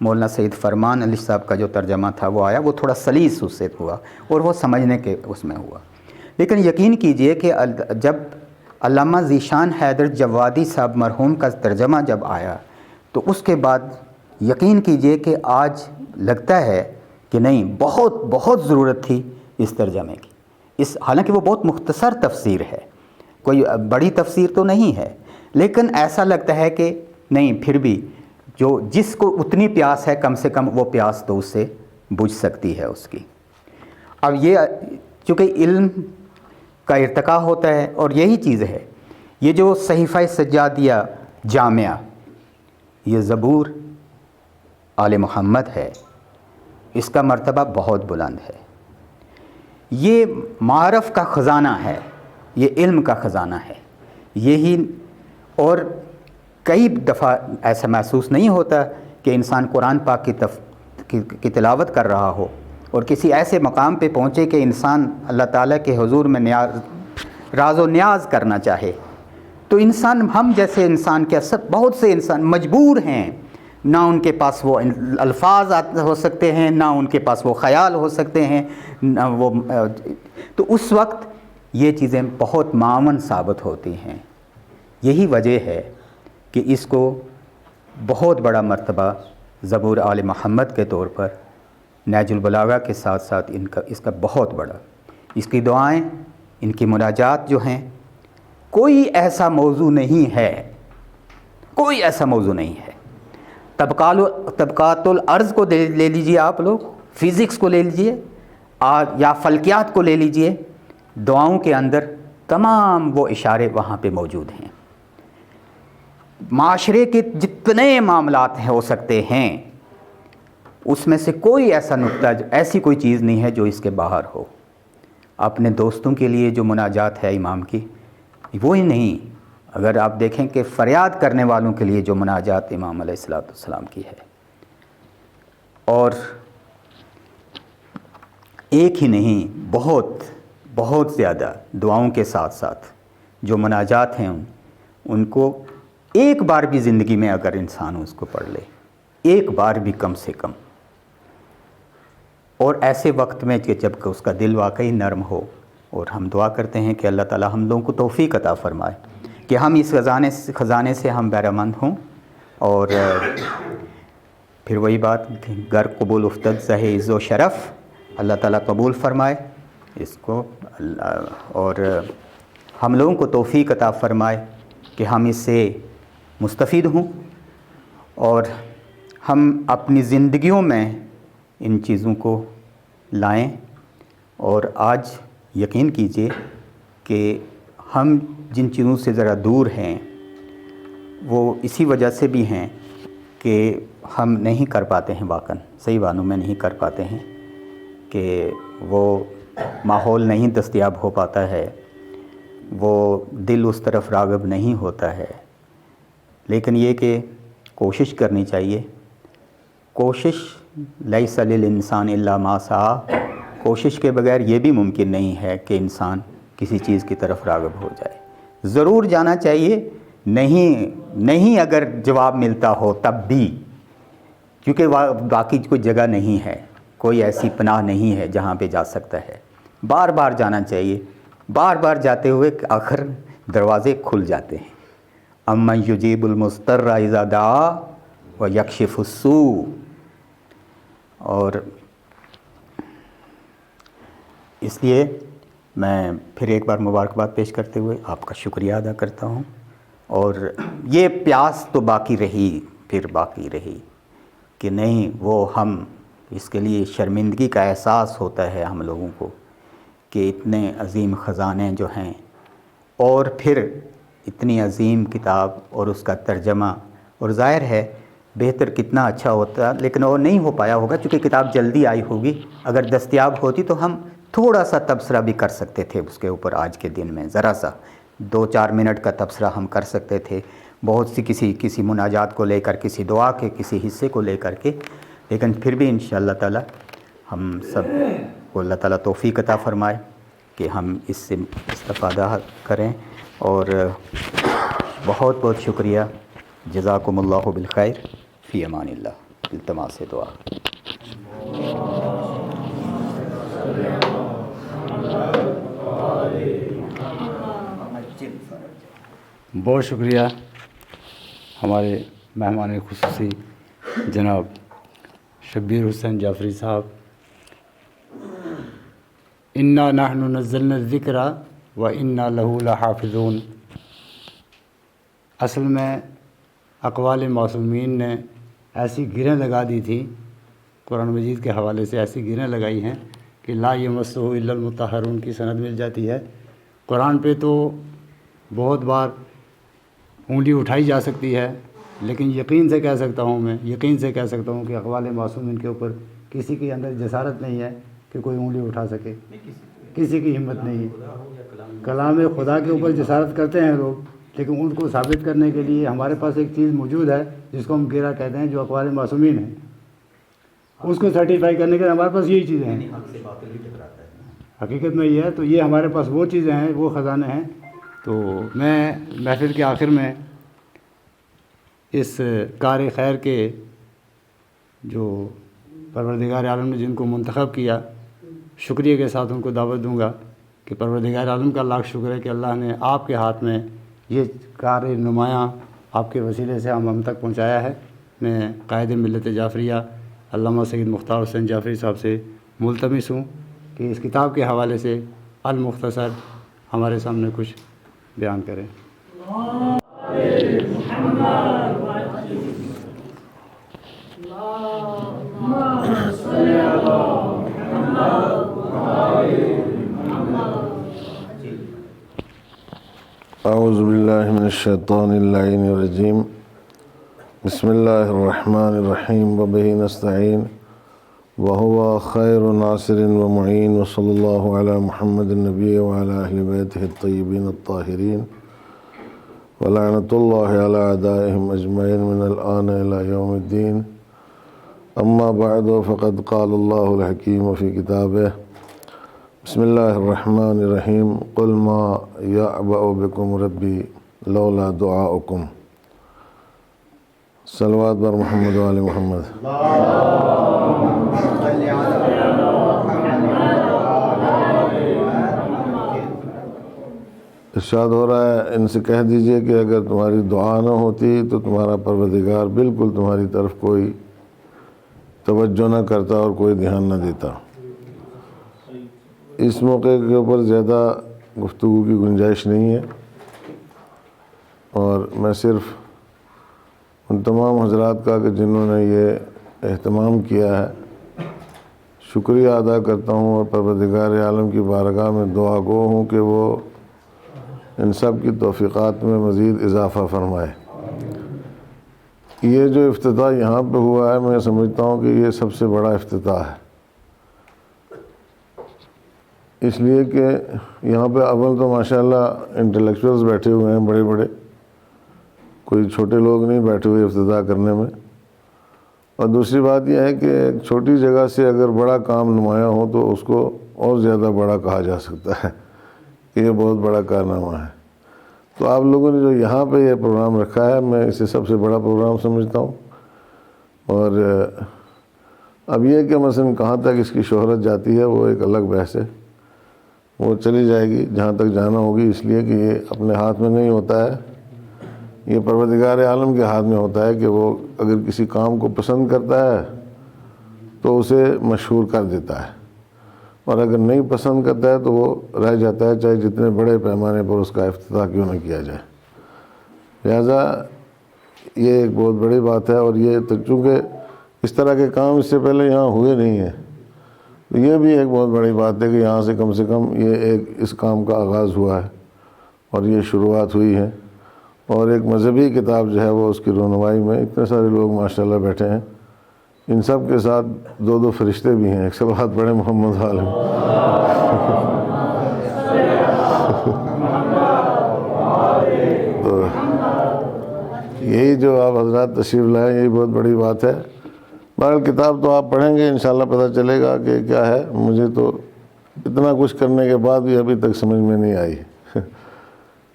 مولانا سید فرمان علی صاحب کا جو ترجمہ تھا وہ آیا، وہ تھوڑا سلیس اس سے ہوا اور وہ سمجھنے کے اس میں ہوا۔ لیکن یقین کیجئے کہ جب علامہ ذیشان حیدر جوادی صاحب مرحوم کا ترجمہ جب آیا، تو اس کے بعد یقین کیجئے کہ آج لگتا ہے کہ نہیں، بہت بہت ضرورت تھی اس ترجمے کی۔ حالانکہ وہ بہت مختصر تفسیر ہے، کوئی بڑی تفسیر تو نہیں ہے، لیکن ایسا لگتا ہے کہ نہیں، پھر بھی جس کو اتنی پیاس ہے، کم سے کم وہ پیاس تو اس سے بجھ سکتی ہے اس کی۔ اب یہ چونکہ علم کا ارتقا ہوتا ہے، اور یہی چیز ہے، یہ جو صحیفہ سجادیہ جامعہ، یہ زبور آل محمد ہے، اس کا مرتبہ بہت بلند ہے۔ یہ معارف کا خزانہ ہے، یہ علم کا خزانہ ہے، یہی۔ اور کئی دفعہ ایسا محسوس نہیں ہوتا کہ انسان قرآن پاک کی تلاوت کر رہا ہو اور کسی ایسے مقام پہ پہنچے کہ انسان اللہ تعالیٰ کے حضور میں راز و نیاز کرنا چاہے، تو ہم جیسے انسان کیا، بہت سے انسان مجبور ہیں، نہ ان کے پاس وہ الفاظ ہو سکتے ہیں، نہ ان کے پاس وہ خیال ہو سکتے ہیں، نہ وہ، تو اس وقت یہ چیزیں بہت معاون ثابت ہوتی ہیں۔ یہی وجہ ہے کہ اس کو بہت بڑا مرتبہ زبور آل محمد کے طور پر نہج البلاغہ کے ساتھ ساتھ اس کا بہت بڑا، اس کی دعائیں، ان کی مناجات جو ہیں، کوئی ایسا موضوع نہیں ہے، کوئی ایسا موضوع نہیں ہے۔ طبقات الارض کو لے لیجئے، آپ لوگ فزکس کو لے لیجئے یا فلکیات کو لے لیجئے، دعاؤں کے اندر تمام وہ اشارے وہاں پہ موجود ہیں۔ معاشرے کے جتنے معاملات ہو سکتے ہیں، اس میں سے کوئی ایسا نقطہ، ایسی کوئی چیز نہیں ہے جو اس کے باہر ہو۔ اپنے دوستوں کے لیے جو مناجات ہے امام کی، وہی نہیں، اگر آپ دیکھیں کہ فریاد کرنے والوں کے لیے جو مناجات امام علیہ الصلوۃ والسلام کی ہے، اور ایک ہی نہیں، بہت بہت زیادہ دعاؤں کے ساتھ ساتھ جو مناجات ہیں، ان کو ایک بار بھی زندگی میں اگر انسان اس کو پڑھ لے، ایک بار بھی کم سے کم، اور ایسے وقت میں کہ جب کہ اس کا دل واقعی نرم ہو، اور ہم دعا کرتے ہیں کہ اللہ تعالی ہم لوگوں کو توفیق عطا فرمائے کہ ہم اس خزانے سے ہم بہرہ مند ہوں، اور پھر وہی بات، گر قبول افتد زہ عز و شرف، اللہ تعالیٰ قبول فرمائے اس کو، اور ہم لوگوں کو توفیق عطا فرمائے کہ ہم اس سے مستفید ہوں، اور ہم اپنی زندگیوں میں ان چیزوں کو لائیں۔ اور آج یقین کیجئے کہ ہم جن چیزوں سے ذرا دور ہیں، وہ اسی وجہ سے بھی ہیں کہ ہم نہیں کر پاتے ہیں، واقعاً صحیح معنوں میں نہیں کر پاتے ہیں، کہ وہ ماحول نہیں دستیاب ہو پاتا ہے، وہ دل اس طرف راغب نہیں ہوتا ہے۔ لیکن یہ کہ کوشش کرنی چاہیے، کوشش لیس للانسان الا ما سعی، کوشش کے بغیر یہ بھی ممکن نہیں ہے کہ انسان کسی چیز کی طرف راغب ہو جائے۔ ضرور جانا چاہیے، نہیں اگر جواب ملتا ہو تب بھی، کیونکہ باقی کوئی جگہ نہیں ہے، کوئی ایسی پناہ نہیں ہے جہاں پہ جا سکتا ہے۔ بار بار جانا چاہیے، بار بار جاتے ہوئے آخر دروازے کھل جاتے ہیں۔ امن یجیب المضطر اذا دعا ویکشف السوء۔ اور اس لیے میں پھر ایک بار مبارکباد پیش کرتے ہوئے آپ کا شکریہ ادا کرتا ہوں، اور یہ پیاس تو باقی رہی کہ نہیں، وہ ہم اس کے لیے شرمندگی کا احساس ہوتا ہے ہم لوگوں کو کہ اتنے عظیم خزانے جو ہیں، اور پھر اتنی عظیم کتاب اور اس کا ترجمہ، اور ظاہر ہے بہتر کتنا اچھا ہوتا، لیکن وہ نہیں ہو پایا ہوگا چونکہ کتاب جلدی آئی ہوگی۔ اگر دستیاب ہوتی تو ہم تھوڑا سا تبصرہ بھی کر سکتے تھے اس کے اوپر، آج کے دن میں ذرا سا 2-4 منٹ کا تبصرہ ہم کر سکتے تھے، بہت سی کسی مناجات کو لے کر، کسی دعا کے کسی حصے کو لے کر کے، لیکن پھر بھی انشاءاللہ تعالی ہم سب کو اللہ تعالیٰ توفیق عطا فرمائے کہ ہم اس سے استفادہ کریں۔ اور بہت بہت شکریہ، جزاکم اللہ بالخیر، فی امان اللہ، التماس دعا۔
بہت شکریہ ہمارے مہمان خصوصی جناب شبیر حسین جعفری صاحب۔ انا نحن نزلنا الذکر و انا لہ لحافظون۔ اصل میں اقوال معصومین نے ایسی گریں لگا دی تھی، قرآن مجید کے حوالے سے ایسی گریں لگائی ہیں کہ لا یمسہ الا المطہرون کی سند مل جاتی ہے۔ قرآن پہ تو بہت بار انگلی اٹھائی جا سکتی ہے، لیکن یقین سے کہہ سکتا ہوں کہ اقوال معصومین کے اوپر کسی کے اندر جسارت نہیں ہے کہ کوئی انگلی اٹھا سکے، کسی کی ہمت نہیں ہے۔ کلام خدا کے اوپر جسارت کرتے ہیں لوگ، لیکن ان کو ثابت کرنے کے لیے ہمارے پاس ایک چیز موجود ہے جس کو ہم گرہ کہتے ہیں، جو اقوال معصومین ہیں، اس کو سرٹیفائی کرنے کے لیے ہمارے پاس یہی چیزیں ہیں۔ حقیقت میں یہ ہے، تو یہ ہمارے پاس وہ چیزیں ہیں، وہ خزانے ہیں۔ تو میں محفل کے آخر میں اس کار خیر کے جو پروردگار عالم نے جن کو منتخب کیا، شکریہ کے ساتھ ان کو دعوت دوں گا کہ پروردگار عالم کا لاکھ شکر ہے کہ اللہ نے آپ کے ہاتھ میں یہ کار نمایاں آپ کے وسیلے سے ہم تک پہنچایا ہے۔ میں قائد ملت جعفریہ علامہ سید مختار حسین جعفری صاحب سے ملتمس ہوں کہ اس کتاب کے حوالے سے المختصر ہمارے سامنے کچھ بیان کریں۔
اعوذ باللہ من الشیطان اللعین الرجیم، بسم اللہ الرحمن الرحیم، وبہ نستعین، وہو خیر ناصر ومعین، وصلی اللہ علی محمد النبی وعلی اہل بیتہ الطیبین الطاہرین، ولعنۃ اللہ علی اعدائہم اجمعین من الآن الی یوم الدین۔ اما بعد، فقد قال اللہ الحکیم فی کتابہ، بسم اللہ الرحمن الرحیم، قل ما یعبأ بکم ربی لولا دعاؤکم۔ صلوات بر محمد و آل محمد۔ ارشاد ہو رہا ہے، ان سے کہہ دیجئے کہ اگر تمہاری دعا نہ ہوتی تو تمہارا پروردگار بالکل تمہاری طرف کوئی توجہ نہ کرتا اور کوئی دھیان نہ دیتا۔ اس موقع کے اوپر زیادہ گفتگو کی گنجائش نہیں ہے، اور میں صرف ان تمام حضرات کا کہ جنہوں نے یہ اہتمام کیا ہے شکریہ ادا کرتا ہوں، اور پروردگار عالم کی بارگاہ میں دعا گو ہوں کہ وہ ان سب کی توفیقات میں مزید اضافہ فرمائے۔ یہ جو افتتاح یہاں پہ ہوا ہے میں سمجھتا ہوں کہ یہ سب سے بڑا افتتاح ہے، اس لیے کہ یہاں پہ اول تو ماشاءاللہ انٹلیکچوئلز بیٹھے ہوئے ہیں بڑے بڑے، کوئی چھوٹے لوگ نہیں بیٹھے ہوئے افتتاح کرنے میں، اور دوسری بات یہ ہے کہ ایک چھوٹی جگہ سے اگر بڑا کام نمایاں ہو تو اس کو اور زیادہ بڑا کہا جا سکتا ہے کہ یہ بہت بڑا کارنامہ ہے۔ تو آپ لوگوں نے جو یہاں پہ یہ پروگرام رکھا ہے میں اسے سب سے بڑا پروگرام سمجھتا ہوں، اور اب یہ کہ مثلا کہاں تک اس کی شہرت جاتی ہے وہ ایک الگ بحث ہے، وہ چلی جائے گی جہاں تک جانا ہوگی، اس لیے کہ یہ اپنے ہاتھ میں نہیں ہوتا ہے، یہ پروردگار عالم کے ہاتھ میں ہوتا ہے کہ وہ اگر کسی کام کو پسند کرتا ہے تو اسے مشہور کر دیتا ہے، اور اگر نہیں پسند کرتا ہے تو وہ رہ جاتا ہے چاہے جتنے بڑے پیمانے پر اس کا افتتاح کیوں نہ کیا جائے۔ لہذا یہ ایک بہت بڑی بات ہے، اور یہ تو چونکہ اس طرح کے کام اس سے پہلے یہاں ہوئے نہیں ہیں، تو یہ بھی ایک بہت بڑی بات ہے کہ یہاں سے کم یہ ایک اس کام کا آغاز ہوا ہے اور یہ شروعات ہوئی ہے، اور ایک مذہبی کتاب جو ہے وہ اس کی رونمائی میں اتنے سارے لوگ ماشاءاللہ بیٹھے ہیں، ان سب کے ساتھ دو دو فرشتے بھی ہیں، ایک سلوات پڑھیں محمد عالم۔ تو یہی جو آپ حضرات تشریف لائیں یہی بہت بڑی بات ہے۔ بہرحال کتاب تو آپ پڑھیں گے انشاءاللہ پتہ چلے گا کہ کیا ہے، مجھے تو اتنا کچھ کرنے کے بعد بھی ابھی تک سمجھ میں نہیں آئی،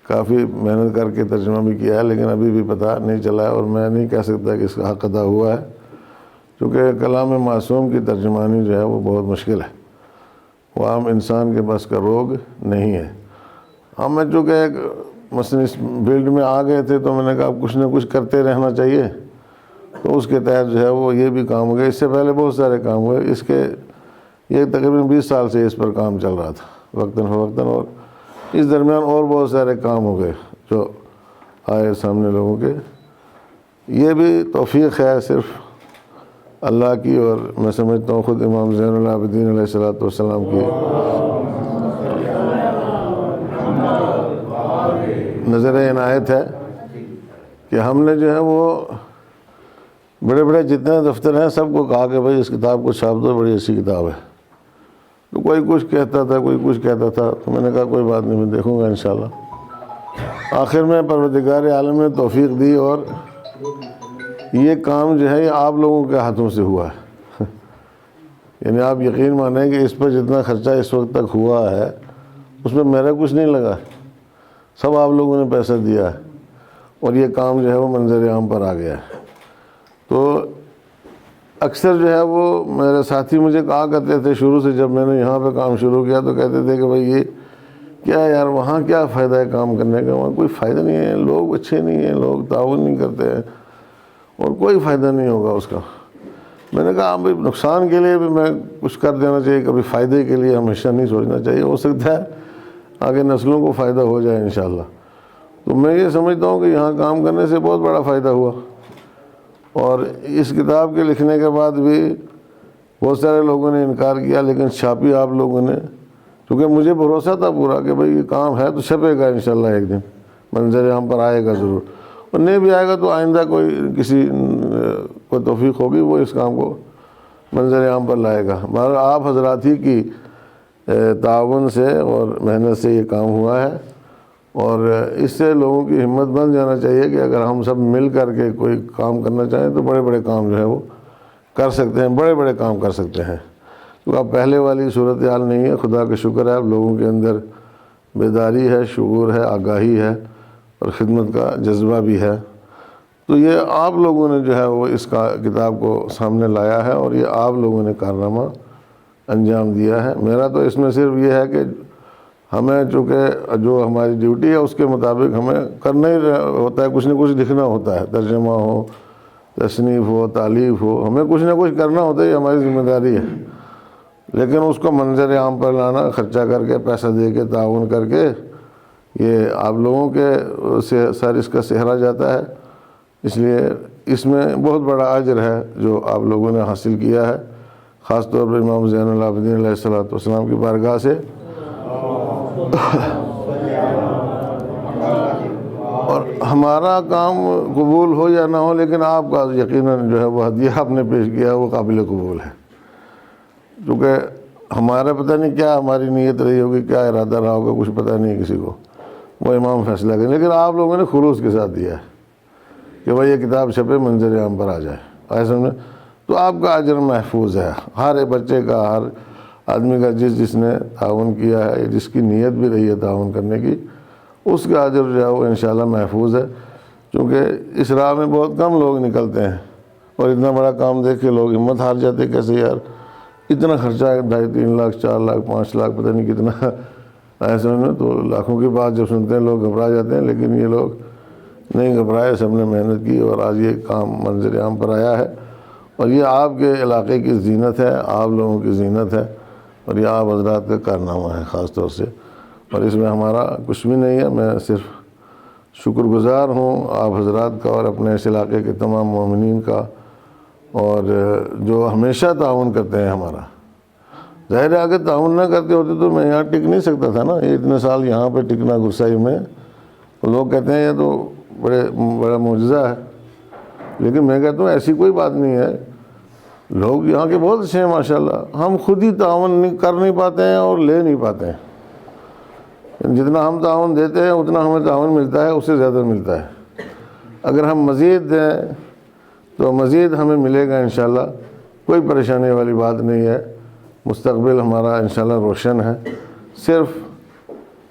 کافی محنت کر کے ترجمہ بھی کیا ہے لیکن ابھی بھی پتہ نہیں چلا ہے، اور میں نہیں کہہ سکتا کہ اس کا حق ادا ہوا ہے، کیونکہ کلام معصوم کی ترجمانی جو ہے وہ بہت مشکل ہے، وہ عام انسان کے بس کا روگ نہیں ہے۔ ہم میں چونکہ ایک مثلا اس فیلڈ میں آ گئے تھے تو میں نے کہا کچھ نہ کچھ کرتے رہنا چاہیے، تو اس کے تحت جو ہے وہ یہ بھی کام ہو گیا، اس سے پہلے بہت سارے کام ہوئے، اس کے یہ تقریباً 20 سال سے اس پر کام چل رہا تھا وقتاً فوقتاً، اور اس درمیان اور بہت سارے کام ہو گئے جو آئے سامنے لوگوں کے۔ یہ بھی توفیق ہے صرف اللہ کی، اور میں سمجھتا ہوں خود امام زین العابدین علیہ السلام کی نظر عنایت ہے کہ ہم نے جو ہے وہ بڑے بڑے جتنے دفتر ہیں سب کو کہا کہ بھائی اس کتاب کو چھاپ دو، بڑی اچھی کتاب ہے، تو کوئی کچھ کہتا تھا کوئی کچھ کہتا تھا، تو میں نے کہا کوئی بات نہیں میں دیکھوں گا انشاءاللہ۔ آخر میں پروردگار عالم نے توفیق دی، اور یہ کام جو ہے یہ آپ لوگوں کے ہاتھوں سے ہوا ہے، یعنی آپ یقین مانیں کہ اس پر جتنا خرچہ اس وقت تک ہوا ہے اس میں میرا کچھ نہیں لگا، سب آپ لوگوں نے پیسہ دیا ہے، اور یہ کام جو ہے وہ منظر عام پر آ گیا ہے۔ تو اکثر جو ہے وہ میرے ساتھی مجھے کہا کرتے تھے شروع سے، جب میں نے یہاں پہ کام شروع کیا تو کہتے تھے کہ بھائی یہ کیا یار وہاں کیا فائدہ ہے کام کرنے کا، وہاں کوئی فائدہ نہیں ہے، لوگ اچھے نہیں ہیں، لوگ تعاون نہیں کرتے ہیں، اور کوئی فائدہ نہیں ہوگا اس کا۔ میں نے کہا بھائی نقصان کے لیے بھی میں کچھ کر دینا چاہیے، کبھی فائدے کے لیے ہمیشہ نہیں سوچنا چاہیے، ہو سکتا ہے آگے نسلوں کو فائدہ ہو جائے انشاءاللہ۔ تو میں یہ سمجھتا ہوں کہ یہاں کام کرنے سے بہت بڑا فائدہ ہوا، اور اس کتاب کے لکھنے کے بعد بھی بہت سارے لوگوں نے انکار کیا، لیکن چھاپی آپ لوگوں نے، کیونکہ مجھے بھروسہ تھا پورا کہ بھائی یہ کام ہے تو چھپے گا انشاءاللہ، ایک دن منظر عام پر آئے گا ضرور، اور نہیں بھی آئے گا تو آئندہ کسی کو توفیق ہوگی وہ اس کام کو منظر عام پر لائے گا۔ مگر آپ حضرات ہی کی تعاون سے اور محنت سے یہ کام ہوا ہے، اور اس سے لوگوں کی ہمت بن جانا چاہیے کہ اگر ہم سب مل کر کے کوئی کام کرنا چاہیں تو بڑے بڑے کام جو ہے وہ کر سکتے ہیں، بڑے بڑے کام کر سکتے ہیں، تو اب پہلے والی صورتحال نہیں ہے، خدا کا شکر ہے اب لوگوں کے اندر بیداری ہے، شعور ہے، آگاہی ہے، اور خدمت کا جذبہ بھی ہے۔ تو یہ آپ لوگوں نے جو ہے وہ اس کا کتاب کو سامنے لایا ہے، اور یہ آپ لوگوں نے کارنامہ انجام دیا ہے۔ میرا تو اس میں صرف یہ ہے کہ ہمیں چونکہ جو ہماری ڈیوٹی ہے اس کے مطابق ہمیں کرنا ہی ہوتا ہے، کچھ نہ کچھ لکھنا ہوتا ہے، ترجمہ ہو، تصنیف ہو، تالیف ہو، ہمیں کچھ نہ کچھ کرنا ہوتا ہے، یہ ہماری ذمہ داری ہے، لیکن اس کو منظر عام پر لانا، خرچہ کر کے، پیسہ دے کے، تعاون کر کے، یہ آپ لوگوں کے سے سر اس کا سہرا جاتا ہے، اس لیے اس میں بہت بڑا اجر ہے جو آپ لوگوں نے حاصل کیا ہے، خاص طور پر امام زین العابدین علیہ السلام کی بارگاہ سے۔ اور ہمارا کام قبول ہو یا نہ ہو، لیکن آپ کا یقیناً جو ہے وہ ہدیہ آپ نے پیش کیا وہ قابل قبول ہے، کیونکہ ہمارا پتہ نہیں کیا ہماری نیت رہی ہوگی، کیا ارادہ رہا ہوگا، کچھ پتہ نہیں کسی کو، وہ امام فیصلہ کریں، لیکن آپ لوگوں نے خلوص کے ساتھ دیا ہے کہ بھائی یہ کتاب چھپے منظر عام پر آ جائے، ایسا سمجھے تو آپ کا اجر محفوظ ہے، ہر بچے کا، ہر آدمی کا، جس نے تعاون کیا ہے، جس کی نیت بھی رہی ہے تعاون کرنے کی، اس کا اجر جو ہے وہ انشاءاللہ محفوظ ہے، کیونکہ اس راہ میں بہت کم لوگ نکلتے ہیں، اور اتنا بڑا کام دیکھ کے لوگ ہمت ہار جاتے، کیسے یار اتنا خرچہ ہے، 2.5-3 لاکھ 4 لاکھ 5 لاکھ پتہ نہیں کتنا، ایسے میں تو لاکھوں کی بات جب سنتے ہیں لوگ گھبرا جاتے ہیں، لیکن یہ لوگ نہیں گھبرائے، سب نے محنت کی اور آج یہ کام منظر عام پر آیا ہے، اور یہ آپ کے علاقے کی زینت ہے، آپ لوگوں کی زینت ہے، اور یہ آپ حضرات کا کارنامہ ہے خاص طور سے، اور اس میں ہمارا کچھ بھی نہیں ہے، میں صرف شکر گزار ہوں آپ حضرات کا اور اپنے اس علاقے کے تمام مومنین کا، اور جو ہمیشہ تعاون کرتے ہیں ہمارا۔ ظاہر ہے اگر تعاون نہ کرتے ہوتے تو میں یہاں ٹک نہیں سکتا تھا نا، یہ اتنے سال یہاں پہ ٹکنا گرسائی میں، تو لوگ کہتے ہیں یہ تو بڑا معجزہ ہے، لیکن میں کہتا ہوں ایسی کوئی بات نہیں ہے، لوگ یہاں کے بہت اچھے ہیں ماشاءاللہ، ہم خود ہی تعاون کر نہیں پاتے ہیں اور لے نہیں پاتے ہیں، جتنا ہم تعاون دیتے ہیں اتنا ہمیں تعاون ملتا ہے، اس سے زیادہ ملتا ہے، اگر ہم مزید دیں تو مزید ہمیں ملے گا انشاءاللہ، کوئی پریشانی والی بات نہیں ہے، مستقبل ہمارا انشاءاللہ روشن ہے، صرف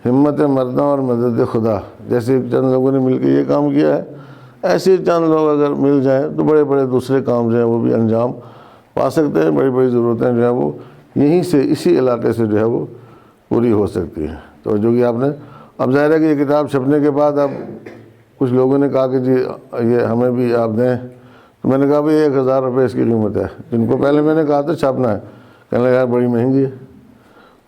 ہمت مردہ اور مدد خدا، جیسے چند لوگوں نے مل کے یہ کام کیا ہے، ایسے چند لوگ اگر مل جائیں تو بڑے بڑے دوسرے کام جو ہیں وہ بھی انجام پا سکتے ہیں، بڑی بڑی ضرورتیں جو ہیں وہ یہیں سے، اسی علاقے سے جو ہے وہ پوری ہو سکتی ہیں۔ تو جو کہ آپ نے، اب ظاہر ہے کہ یہ کتاب چھپنے کے بعد اب کچھ لوگوں نے کہا کہ جی یہ ہمیں بھی آپ دیں، تو میں نے کہا بھائی 1000 روپے اس کی قیمت ہے، جن کو پہلے میں نے کہا تھا چھاپنا ہے، کہنے لگا یار بڑی مہنگی ہے،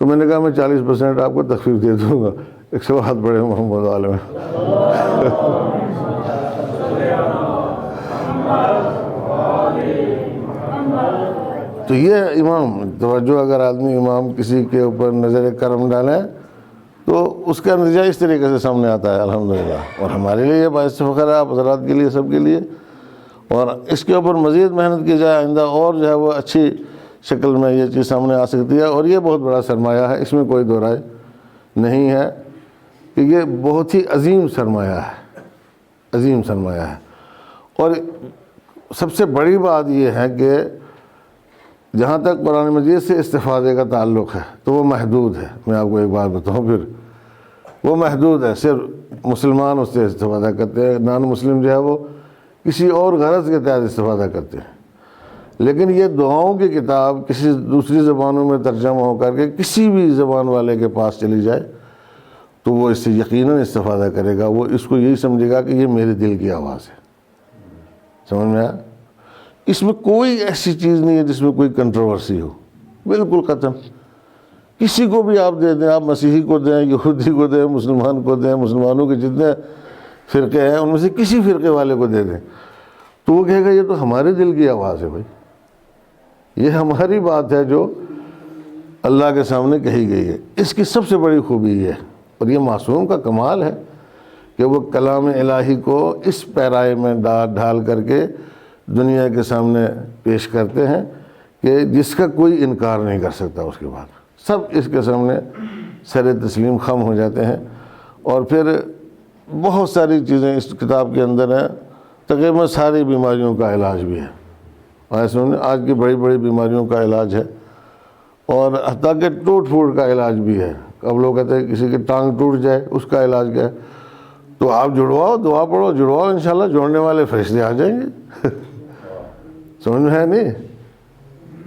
تو میں نے کہا میں 40% آپ کو تخفیف دے دوں گا، 100 ہاتھ بڑے محمد عالم۔ تو یہ امام توجہ، اگر آدمی امام کسی کے اوپر نظر کرم ڈالیں تو اس کا نتیجہ اس طریقے سے سامنے آتا ہے الحمدللہ، اور ہمارے لیے یہ باعث فخر ہے، آپ حضرات کے لیے، سب کے لیے، اور اس کے اوپر مزید محنت کی جائے آئندہ اور جو ہے وہ اچھی شکل میں یہ چیز سامنے آ سکتی ہے، اور یہ بہت بڑا سرمایہ ہے، اس میں کوئی دو رائے نہیں ہے کہ یہ بہت ہی عظیم سرمایہ ہے، عظیم سرمایہ ہے، اور سب سے بڑی بات یہ ہے کہ جہاں تک قرآن مجید سے استفادے کا تعلق ہے تو وہ محدود ہے، میں آپ کو ایک بات بتاؤں، پھر وہ محدود ہے، صرف مسلمان اس سے استفادہ کرتے ہیں، نان مسلم جو ہے وہ کسی اور غرض کے تحت استفادہ کرتے ہیں، لیکن یہ دعاؤں کی کتاب کسی دوسری زبانوں میں ترجمہ ہو کر کے کسی بھی زبان والے کے پاس چلی جائے تو وہ اس سے یقیناً استفادہ کرے گا، وہ اس کو یہی سمجھے گا کہ یہ میرے دل کی آواز ہے، سمجھ میں آیا؟ اس میں کوئی ایسی چیز نہیں ہے جس میں کوئی کنٹروورسی ہو، بالکل ختم، کسی کو بھی آپ دے دیں، آپ مسیحی کو دیں، یہودی کو دیں، مسلمان کو دیں، مسلمانوں کے جتنے فرقے ہیں ان میں سے کسی فرقے والے کو دے دیں تو وہ کہے گا یہ تو ہمارے دل کی آواز ہے، بھائی یہ ہماری بات ہے جو اللہ کے سامنے کہی گئی ہے۔ اس کی سب سے بڑی خوبی یہ ہے، اور یہ معصوم کا کمال ہے کہ وہ کلام الہی کو اس پیرائے میں ڈھال کر کے دنیا کے سامنے پیش کرتے ہیں کہ جس کا کوئی انکار نہیں کر سکتا، اس کے بعد سب اس کے سامنے سر تسلیم خم ہو جاتے ہیں، اور پھر بہت ساری چیزیں اس کتاب کے اندر ہیں، تقریباً ساری بیماریوں کا علاج بھی ہے، ایسے آج کی بڑی بڑی بیماریوں کا علاج ہے، اور حتیٰ کہ ٹوٹ پھوٹ کا علاج بھی ہے۔ اب لوگ کہتے ہیں کسی کی ٹانگ ٹوٹ جائے اس کا علاج کیا ہے، تو آپ جڑواؤ، دعا پڑھو، جڑواؤ، انشاءاللہ جوڑنے والے فرشتے آ جائیں گے، سمجھ میں ہے نہیں؟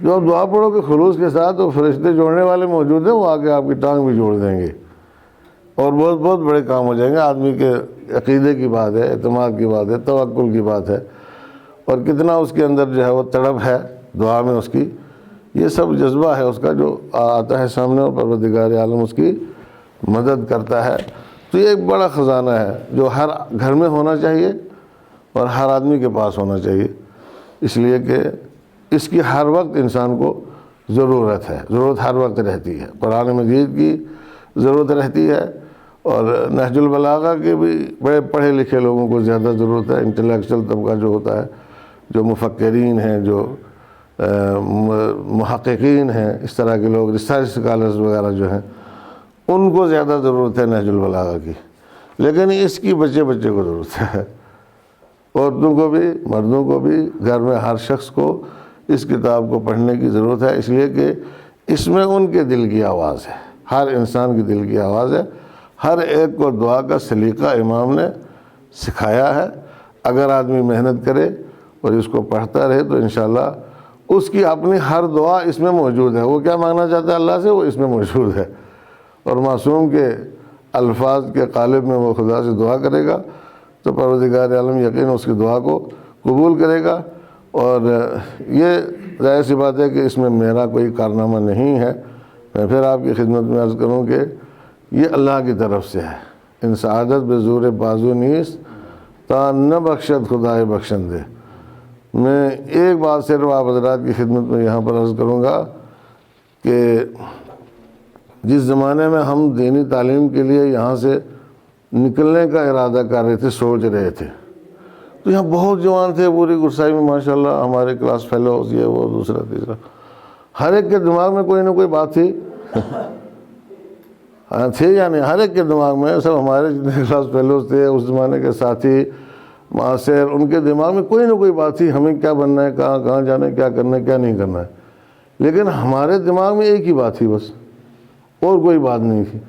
جو آپ دعا پڑھو کہ خلوص کے ساتھ وہ فرشتے جوڑنے والے موجود ہیں، وہ آ کے آپ کی ٹانگ بھی جوڑ دیں گے، اور بہت بہت بڑے کام ہو جائیں گے۔ آدمی کے عقیدے کی بات ہے، اعتماد کی بات ہے، توکل کی بات ہے، اور کتنا اس کے اندر جو ہے وہ تڑپ ہے دعا میں اس کی، یہ سب جذبہ ہے اس کا جو آتا ہے سامنے، اور پروردگار عالم اس کی مدد کرتا ہے۔ تو یہ ایک بڑا خزانہ ہے جو ہر گھر میں ہونا چاہیے اور ہر آدمی کے پاس ہونا چاہیے، اس لیے کہ اس کی ہر وقت انسان کو ضرورت ہے، ضرورت ہر وقت رہتی ہے، قرآن مجید کی ضرورت رہتی ہے، اور نہج البلاغہ کے بھی بڑے پڑھے لکھے لوگوں کو زیادہ ضرورت ہے، انٹلیکچوئل طبقہ جو ہوتا ہے، جو مفکرین ہیں، جو محققین ہیں، اس طرح کے لوگ، ریسرچ اسکالرز وغیرہ جو ہیں، ان کو زیادہ ضرورت ہے نہج البلاغہ کی، لیکن اس کی بچے بچے کو ضرورت ہے، عورتوں کو بھی مردوں کو بھی، گھر میں ہر شخص کو اس کتاب کو پڑھنے کی ضرورت ہے، اس لیے کہ اس میں ان کے دل کی آواز ہے، ہر انسان کی دل کی آواز ہے، ہر ایک کو دعا کا سلیقہ امام نے سکھایا ہے۔ اگر آدمی محنت کرے اور اس کو پڑھتا رہے تو انشاءاللہ اس کی اپنی ہر دعا اس میں موجود ہے، وہ کیا مانگنا چاہتا ہے اللہ سے وہ اس میں موجود ہے، اور معصوم کے الفاظ کے قالب میں وہ خدا سے دعا کرے گا تو پروردگار عالم یقین اس کی دعا کو قبول کرے گا۔ اور یہ ظاہر سی بات ہے کہ اس میں میرا کوئی کارنامہ نہیں ہے، میں پھر آپ کی خدمت میں عرض کروں کہ یہ اللہ کی طرف سے ہے۔ ان سعادت بے زور بازو نیس تا نہ بخشد خدائے بخشن دے۔ میں ایک بات صرف آپ حضرات کی خدمت میں یہاں پر عرض کروں گا کہ جس زمانے میں ہم دینی تعلیم کے لیے یہاں سے نکلنے کا ارادہ کر رہے تھے، سوچ رہے تھے، تو یہاں بہت جوان تھے پوری گرسائی میں ماشاءاللہ، ہمارے کلاس فیلوز، یہ وہ دوسرا تیسرا، ہر ایک کے دماغ میں کوئی نہ کوئی بات تھی، تھے یا نہیں، ہر ایک کے دماغ میں، سب ہمارے جتنے کلاس فیلوز تھے، اس زمانے کے ساتھی معاصر، ان کے دماغ میں کوئی نہ کوئی بات تھی، ہمیں کیا بننا ہے، کہاں جانا ہے، کیا کرنا ہے، کیا نہیں کرنا ہے، لیکن ہمارے دماغ میں ایک ہی بات تھی بس، اور کوئی بات نہیں تھی۔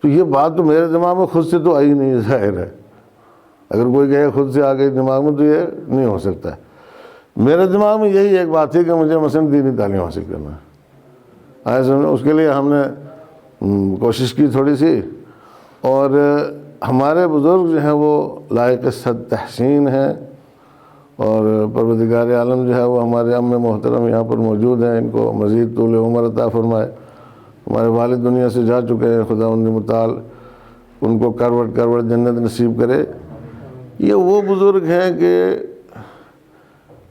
تو یہ بات تو میرے دماغ میں خود سے تو آئی نہیں، ظاہر ہے، اگر کوئی کہے خود سے آ گئی دماغ میں تو یہ نہیں ہو سکتا ہے۔ میرے دماغ میں یہی ایک بات تھی کہ مجھے مثلاً دینی تعلیم حاصل کرنا ہے، اس کے لیے ہم نے کوشش کی تھوڑی سی، اور ہمارے بزرگ جو ہیں وہ لائق صد تحسین ہیں، اور پروردگار عالم جو ہے وہ ہمارے ام محترم یہاں پر موجود ہیں، ان کو مزید طول عمر عطا فرمائے۔ ہمارے والد دنیا سے جا چکے ہیں، خدا ان متعال ان کو کروڑ جنت نصیب کرے۔ یہ وہ بزرگ ہیں کہ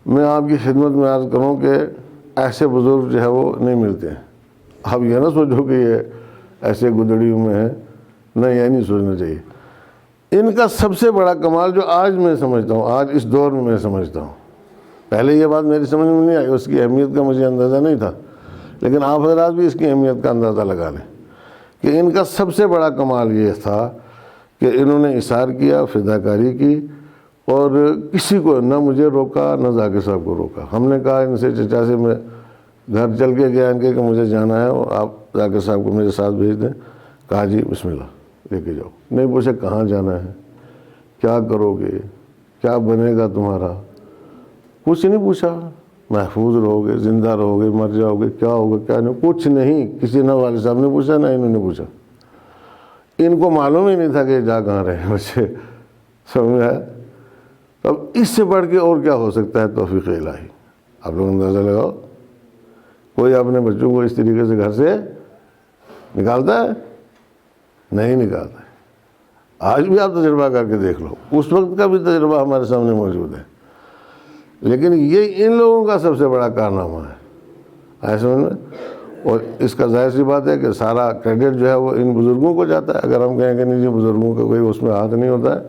میں آپ کی خدمت میں عرض کروں کہ ایسے بزرگ جو ہے وہ نہیں ملتے ہیں۔ آپ یہ نہ سوچو کہ یہ ایسے گدڑیوں میں ہیں، نہیں، یہ نہیں سوچنا چاہیے۔ ان کا سب سے بڑا کمال جو آج میں سمجھتا ہوں، آج اس دور میں سمجھتا ہوں، پہلے یہ بات میری سمجھ میں نہیں آئی، اس کی اہمیت کا مجھے اندازہ نہیں تھا، لیکن آپ حضرات بھی اس کی اہمیت کا اندازہ لگا لیں کہ ان کا سب سے بڑا کمال یہ تھا کہ انہوں نے اثار کیا، فداکاری کی، اور کسی کو نہ مجھے روکا نہ ذاکر صاحب کو روکا۔ ہم نے کہا ان سے، چچا سے میں گھر چل کے گیا ان کے کہ مجھے جانا ہے اور آپ ذاکر صاحب کو میرے ساتھ بھیج دیں، کہا جی بسم اللہ لے کے جاؤ۔ نہیں پوچھے کہاں جانا ہے، کیا کرو گے، کیا بنے گا تمہارا، کچھ نہیں پوچھا، محفوظ رہو گے، زندہ رہو گے، مر جاؤ گے، کیا ہوگا کیا نہیں، کچھ نہیں، کسی نہ والد صاحب نے پوچھا نہ انہوں نے پوچھا۔ ان کو معلوم ہی نہیں تھا کہ جا کہاں رہے ہیں بچے، سمجھ میں آیا؟ اب اس سے بڑھ کے اور کیا ہو سکتا ہے توفیق الہی؟ آپ لوگ اندازہ لگاؤ، کوئی اپنے بچوں کو اس طریقے سے گھر سے نکالتا ہے؟ نہیں نکالتا ہے۔ آج بھی آپ تجربہ کر کے دیکھ لو، اس وقت کا بھی تجربہ ہمارے سامنے موجود ہے، لیکن یہ ان لوگوں کا سب سے بڑا کارنامہ ہے، ایسے میں۔ اور اس کا ظاہر سی بات ہے کہ سارا کریڈٹ جو ہے وہ ان بزرگوں کو جاتا ہے۔ اگر ہم کہیں کہ نہیں جی بزرگوں کا کوئی اس میں ہاتھ نہیں ہوتا ہے،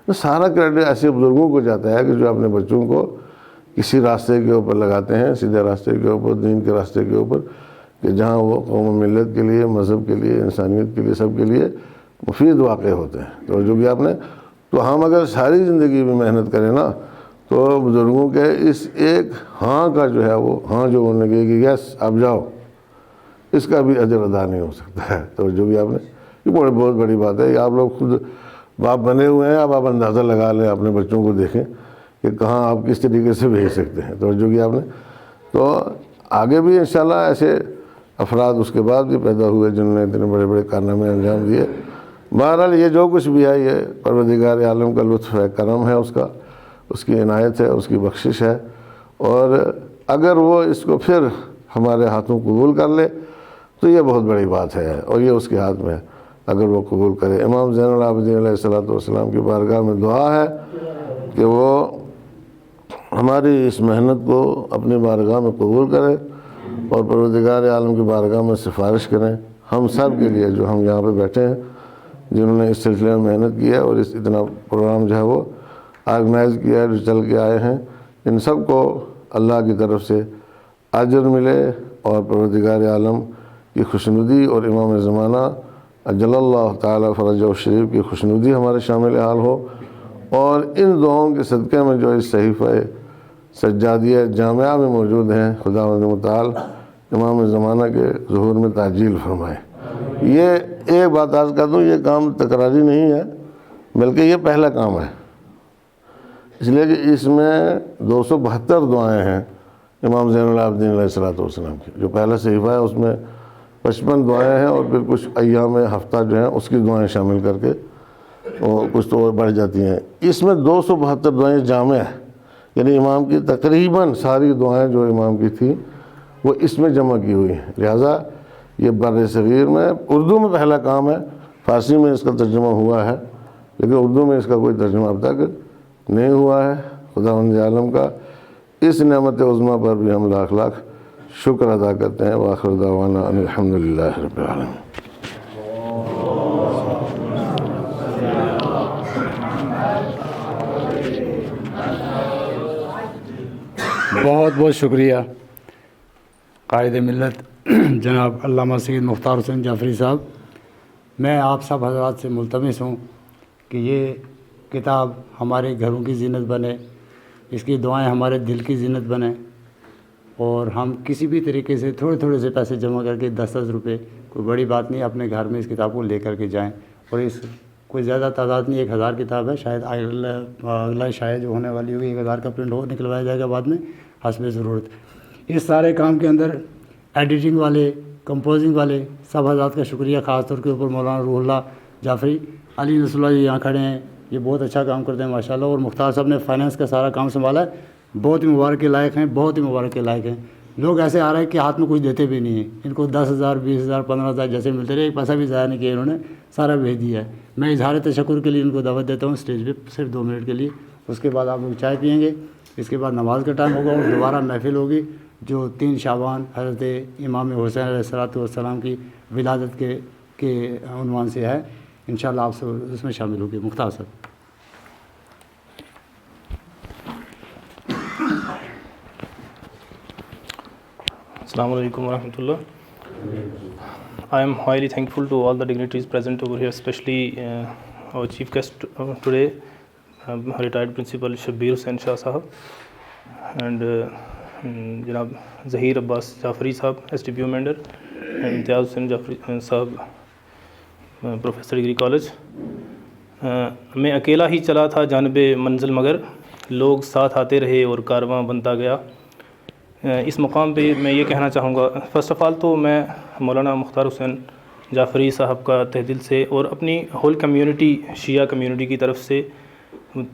تو سارا کریڈٹ ایسے بزرگوں کو جاتا ہے کہ جو اپنے بچوں کو کسی راستے کے اوپر لگاتے ہیں، سیدھے راستے کے اوپر، دین کے راستے کے اوپر، کہ جہاں وہ قوم و ملت کے لیے، مذہب کے لیے، انسانیت کے لیے، سب کے لیے مفید واقع ہوتے ہیں۔ تو جو بھی آپ نے، تو ہم اگر ساری زندگی میں محنت کریں نا تو بزرگوں کے اس ایک ہاں کا جو ہے وہ ہاں جو بولنے کے کہ یس اب جاؤ، اس کا بھی اجر ادا نہیں ہو سکتا ہے۔ تو جو بھی آپ نے، یہ بہت بڑی بات ہے۔ یہ آپ لوگ خود باپ بنے ہوئے ہیں، اب آپ اندازہ لگا لیں، اپنے بچوں کو دیکھیں کہ کہاں آپ کس طریقے سے بھیج سکتے ہیں۔ تو جو کہ آپ نے، تو آگے بھی انشاءاللہ ایسے افراد اس کے بعد بھی پیدا ہوئے جنہوں نے اتنے بڑے بڑے کارنامے انجام دیے۔ بہرحال یہ جو کچھ بھی ہے یہ پروردگار عالم کا لطف ہے، کرم ہے، اس کی عنایت ہے، اس کی بخشش ہے، اور اگر وہ اس کو پھر ہمارے ہاتھوں قبول کر لے تو یہ بہت بڑی بات ہے، اور یہ اس کے ہاتھ میں ہے اگر وہ قبول کرے۔ امام زین العابدین علیہ السلام کی بارگاہ میں دعا ہے کہ وہ ہماری اس محنت کو اپنی بارگاہ میں قبول کرے، اور پروردگار عالم کی بارگاہ میں سفارش کریں ہم سب کے لیے جو ہم یہاں پہ بیٹھے ہیں، جنہوں نے اس سلسلے میں محنت کی ہے اور اس اتنا پروگرام جو ہے وہ آرگنائز کیا ہے، جو چل کے آئے ہیں، ان سب کو اللہ کی طرف سے اجر ملے اور پروردگار عالم کی خوشنودی اور امام زمانہ اجل اللہ تعالیٰ فرجہ شریف کی خوشنودی ہمارے شامل حال ہو، اور ان دعاؤں کے صدقے میں جو اس صحیفہ سجادیہ جامعہ میں موجود ہیں، خداوند متعال امام زمانہ کے ظہور میں تعجیل فرمائے۔ یہ ایک بات عرض کر دوں، یہ کام تکراری نہیں ہے بلکہ یہ پہلا کام ہے، اس لیے کہ اس میں 272 دعائیں ہیں امام زین العابدین علیہ السلام کی۔ جو پہلا صحیفہ ہے اس میں 55 دعائیں ہیں، اور پھر کچھ ایام ہفتہ جو ہیں اس کی دعائیں شامل کر کے اور کچھ تو اور بڑھ جاتی ہیں۔ اس میں 272 دعائیں جامع ہیں، یعنی امام کی تقریباً ساری دعائیں جو امام کی تھیں وہ اس میں جمع کی ہوئی ہیں۔ لہٰذا یہ بر صغیر میں اردو میں پہلا کام ہے، فارسی میں اس کا ترجمہ ہوا ہے لیکن اردو میں اس کا کوئی ترجمہ اب تک نہیں ہوا ہے۔ خداوند عالم کا اس نعمت عظمیٰ پر بھی ہم لاکھ لاکھ شکر ادا کرتے ہیں۔ وآخر دعوانا ان الحمدللہ رب العالمین۔
بہت بہت شکریہ قائد ملت جناب علامہ سید مختار حسین جعفری صاحب۔ میں آپ سب حضرات سے ملتمس ہوں کہ یہ کتاب ہمارے گھروں کی زینت بنے، اس کی دعائیں ہمارے دل کی زینت بنیں، اور ہم کسی بھی طریقے سے تھوڑے تھوڑے سے پیسے جمع کر کے 10-10 روپے، کوئی بڑی بات نہیں، اپنے گھر میں اس کتاب کو لے کر کے جائیں۔ اور اس کوئی زیادہ تعداد نہیں، 1000 کتاب ہے، شاید اگلا شاید جو ہونے والی ہوگی 1000 کا پرنٹ نکلوایا جائے گا بعد میں حسب ضرورت۔ اس سارے کام کے اندر ایڈیٹنگ والے، کمپوزنگ والے سب حضرات کا شکریہ، خاص طور کے اوپر مولانا روح اللہ جعفری، علی نصر اللہ جی یہاں کھڑے ہیں، یہ بہت اچھا کام کرتے ہیں ماشاءاللہ، اور مختار صاحب نے فائنانس کا سارا کام سنبھالا ہے، بہت ہی مبارک کے لائق ہیں، بہت ہی مبارک کے لائق ہیں۔ لوگ ایسے آ رہے ہیں کہ ہاتھ میں کچھ دیتے بھی نہیں ہیں، ان کو 10,000 20,000 15,000 جیسے ملتے رہے، ایک پیسہ بھی ضائع نہیں کیا انہوں نے، سارا بھیج دیا ہے۔ میں اظہار تشکر کے لیے ان کو دعوت دیتا ہوں اسٹیج پہ صرف 2 منٹ کے لیے، اس کے بعد آپ لوگ چائے پئیں گے، اس کے بعد نماز کا ٹائم ہوگا اور دوبارہ محفل ہوگی جو 3 شعبان حضرت امام حسین علیہ السلام کی ولادت کے عنوان سے ہے، انشاءاللہ آپ سے اس میں شامل ہوگی۔ مختار صاحب۔
Assalamu alaikum wa rahmatullah. I am highly thankful to all the dignitaries present over here, especially our chief guest today, retired Principal Shabbir Hussain Shah Sahab, and Janab Zahir Abbas Jafri Sahab, STP member, and Imtiaz Hussain Jafri Sahab, Professor Degree College. میں اکیلا ہی چلا تھا جانب منزل، مگر لوگ ساتھ آتے رہے اور کارواں بنتا گیا۔ اس مقام پہ میں یہ کہنا چاہوں گا، فرسٹ آف آل تو میں مولانا مختار حسین جعفری صاحب کا تہ دل سے اور اپنی ہول کمیونٹی، شیعہ کمیونٹی کی طرف سے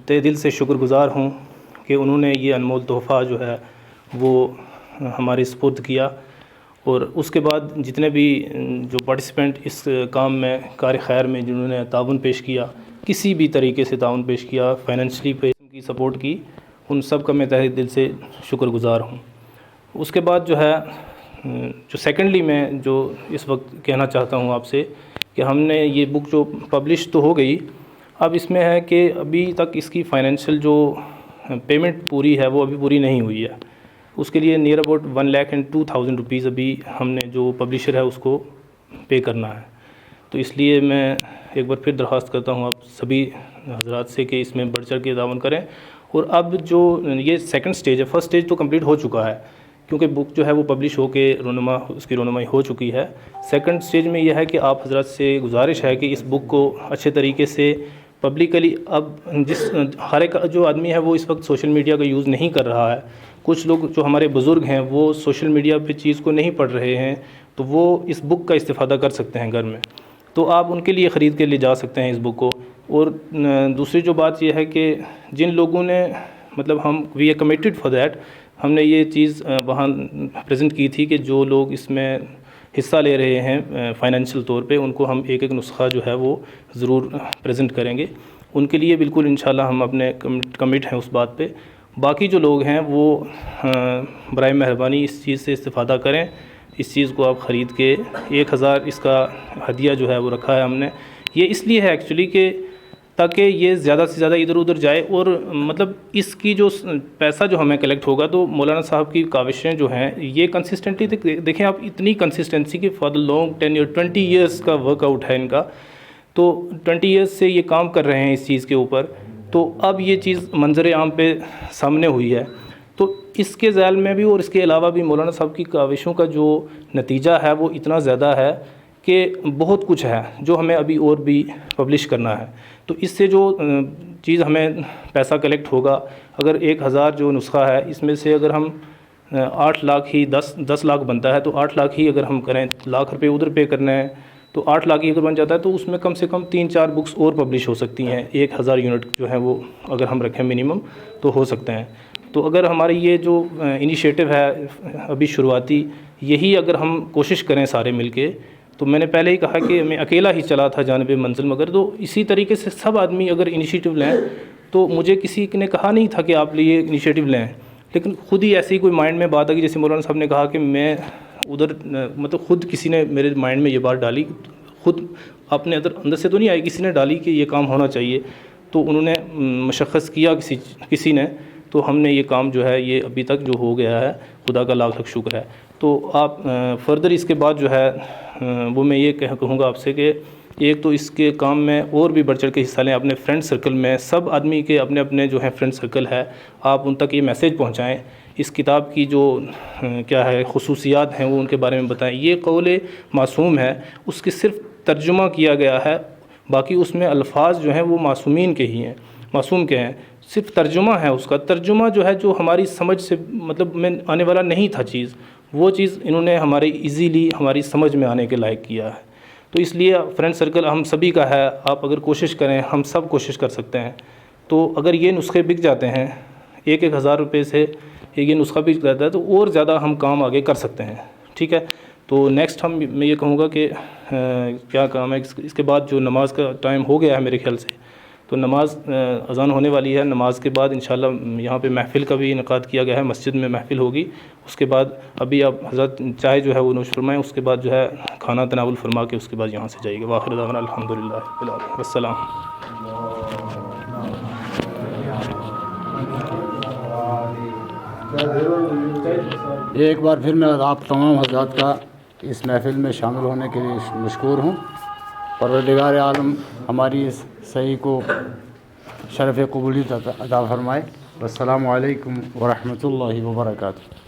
تہ دل سے شکر گزار ہوں کہ انہوں نے یہ انمول تحفہ جو ہے وہ ہمارے سپرد کیا، اور اس کے بعد جتنے بھی جو پارٹیسپینٹ اس کام میں، کار خیر میں جنہوں نے تعاون پیش کیا، کسی بھی طریقے سے تعاون پیش کیا، فائنینشلی کی سپورٹ کی، ان سب کا میں تہ دل سے شکر گزار ہوں۔ اس کے بعد جو ہے جو سیکنڈلی میں جو اس وقت کہنا چاہتا ہوں آپ سے کہ ہم نے یہ بک جو پبلش تو ہو گئی، اب اس میں ہے کہ ابھی تک اس کی فائنینشیل جو پیمنٹ پوری ہے وہ ابھی پوری نہیں ہوئی ہے۔ اس کے لیے نیئر اباؤٹ 1,02,000 روپیز ابھی ہم نے جو پبلشر ہے اس کو پے کرنا ہے۔ تو اس لیے میں ایک بار پھر درخواست کرتا ہوں آپ سبھی حضرات سے کہ اس میں بڑھ چڑھ کے تعاون کریں۔ اور اب جو یہ سیکنڈ سٹیج ہے، فرسٹ سٹیج تو کمپلیٹ ہو چکا ہے کیونکہ بک جو ہے وہ پبلش ہو کے اس کی رونمائی ہو چکی ہے۔ سیکنڈ سٹیج میں یہ ہے کہ آپ حضرات سے گزارش ہے کہ اس بک کو اچھے طریقے سے پبلکلی، اب ہر ایک جو آدمی ہے وہ اس وقت سوشل میڈیا کا یوز نہیں کر رہا ہے، کچھ لوگ جو ہمارے بزرگ ہیں وہ سوشل میڈیا پہ چیز کو نہیں پڑھ رہے ہیں، تو وہ اس بک کا استفادہ کر سکتے ہیں گھر میں، تو آپ ان کے لیے خرید کے لے جا سکتے ہیں اس بک کو۔ اور دوسری جو بات یہ ہے کہ جن لوگوں نے ہم وی اے کمیٹڈ فار دیٹ، ہم نے یہ چیز وہاں پریزنٹ کی تھی کہ جو لوگ اس میں حصہ لے رہے ہیں فائنینشیل طور پہ، ان کو ہم ایک نسخہ جو ہے وہ ضرور پریزنٹ کریں گے، ان کے لیے بالکل انشاءاللہ ہم اپنے کمٹ ہیں اس بات پہ۔ باقی جو لوگ ہیں وہ برائے مہربانی اس چیز سے استفادہ کریں، اس چیز کو آپ خرید کے 1000 اس کا ہدیہ جو ہے وہ رکھا ہے ہم نے، یہ اس لیے ہے ایکچولی کہ تاکہ یہ زیادہ سے زیادہ ادھر ادھر جائے، اور مطلب اس کی جو پیسہ جو ہمیں کلیکٹ ہوگا، تو مولانا صاحب کی کاوشیں جو ہیں یہ کنسسٹنٹلی دیکھیں آپ، اتنی کنسسٹنسی کہ فار دا لانگ 20 ایئرس کا ورک آؤٹ ہے ان کا، تو 20 ایئرس سے یہ کام کر رہے ہیں اس چیز کے اوپر، تو اب یہ چیز منظر عام پہ سامنے ہوئی ہے۔ تو اس کے ذیل میں بھی اور اس کے علاوہ بھی مولانا صاحب کی کاوشوں کا جو نتیجہ ہے وہ اتنا زیادہ ہے کہ بہت کچھ ہے جو ہمیں ابھی اور بھی پبلش کرنا ہے۔ تو اس سے جو چیز ہمیں پیسہ کلیکٹ ہوگا، اگر 1000 جو نسخہ ہے اس میں سے اگر ہم 8 لاکھ ہی 10 لاکھ بنتا ہے، تو 8 لاکھ ہی اگر ہم کریں، لاکھ روپے ادھر پے کرنا ہے، تو 8 لاکھ ہی اگر بن جاتا ہے تو اس میں کم سے کم 3-4 بکس اور پبلش ہو سکتی ہیں، 1000 یونٹ جو ہے وہ اگر ہم رکھیں منیمم تو ہو سکتے ہیں۔ تو اگر ہماری یہ جو انیشیٹو ہے ابھی شروعاتی، یہی اگر ہم کوشش کریں سارے مل کے، تو میں نے پہلے ہی کہا کہ میں اکیلا ہی چلا تھا جانب منزل، مگر تو اسی طریقے سے سب آدمی اگر انیشیٹو لیں، تو مجھے کسی نے کہا نہیں تھا کہ آپ یہ انیشیٹو لیں، لیکن خود ہی ایسی کوئی مائنڈ میں بات آ گئی، جیسے مولانا صاحب نے کہا کہ میں ادھر مطلب خود کسی نے میرے مائنڈ میں یہ بات ڈالی، خود اپنے اندر سے تو نہیں آئی، کسی نے ڈالی کہ یہ کام ہونا چاہیے، تو انہوں نے مشخص کیا کسی نے، تو ہم نے یہ کام جو ہے یہ ابھی تک جو ہو گیا ہے، خدا کا لاکھ لاکھ شکر ہے۔ تو آپ فردر اس کے بعد جو ہے وہ میں یہ کہوں گا آپ سے کہ ایک تو اس کے کام میں اور بھی بڑھ چڑھ کے حصہ لیں، اپنے فرینڈ سرکل میں، سب آدمی کے اپنے اپنے جو ہیں فرینڈ سرکل ہے، آپ ان تک یہ میسیج پہنچائیں، اس کتاب کی جو کیا ہے خصوصیات ہیں وہ ان کے بارے میں بتائیں۔ یہ قول معصوم ہے، اس کے صرف ترجمہ کیا گیا ہے، باقی اس میں الفاظ جو ہیں وہ معصومین کے ہی ہیں، معصوم کے ہیں، صرف ترجمہ ہے اس کا، ترجمہ جو ہے جو ہماری سمجھ سے مطلب میں آنے والا نہیں تھا چیز، وہ چیز انہوں نے ہمارے ایزیلی ہماری سمجھ میں آنے کے لائق کیا ہے۔ تو اس لیے فرینڈ سرکل ہم سبھی کا ہے، آپ اگر کوشش کریں، ہم سب کوشش کر سکتے ہیں، تو اگر یہ نسخے بک جاتے ہیں 1,000 روپے سے، یہ نسخہ بک جاتا ہے تو اور زیادہ ہم کام آگے کر سکتے ہیں، ٹھیک ہے۔ تو نیکسٹ میں یہ کہوں گا کہ کیا کام ہے، اس کے بعد جو نماز کا ٹائم ہو گیا ہے میرے خیال سے، تو نماز اذان ہونے والی ہے، نماز کے بعد انشاءاللہ یہاں پہ محفل کا بھی انعقاد کیا گیا ہے، مسجد میں محفل ہوگی، اس کے بعد ابھی آپ حضرت چائے جو ہے وہ نوش فرمائیں، اس کے بعد جو ہے کھانا تناول فرما کے اس کے بعد یہاں سے جائے گا۔ وآخر دعوانا الحمدللہ رب العالمین، والسلام۔
ایک بار پھر میں آپ تمام حضرات کا اس محفل میں شامل ہونے کے لیے مشکور ہوں۔ پروردگار عالم ہماری اس صحیح کو شرف قبولیت عطا فرمائے۔ والسلام علیکم ورحمۃ اللہ وبرکاتہ۔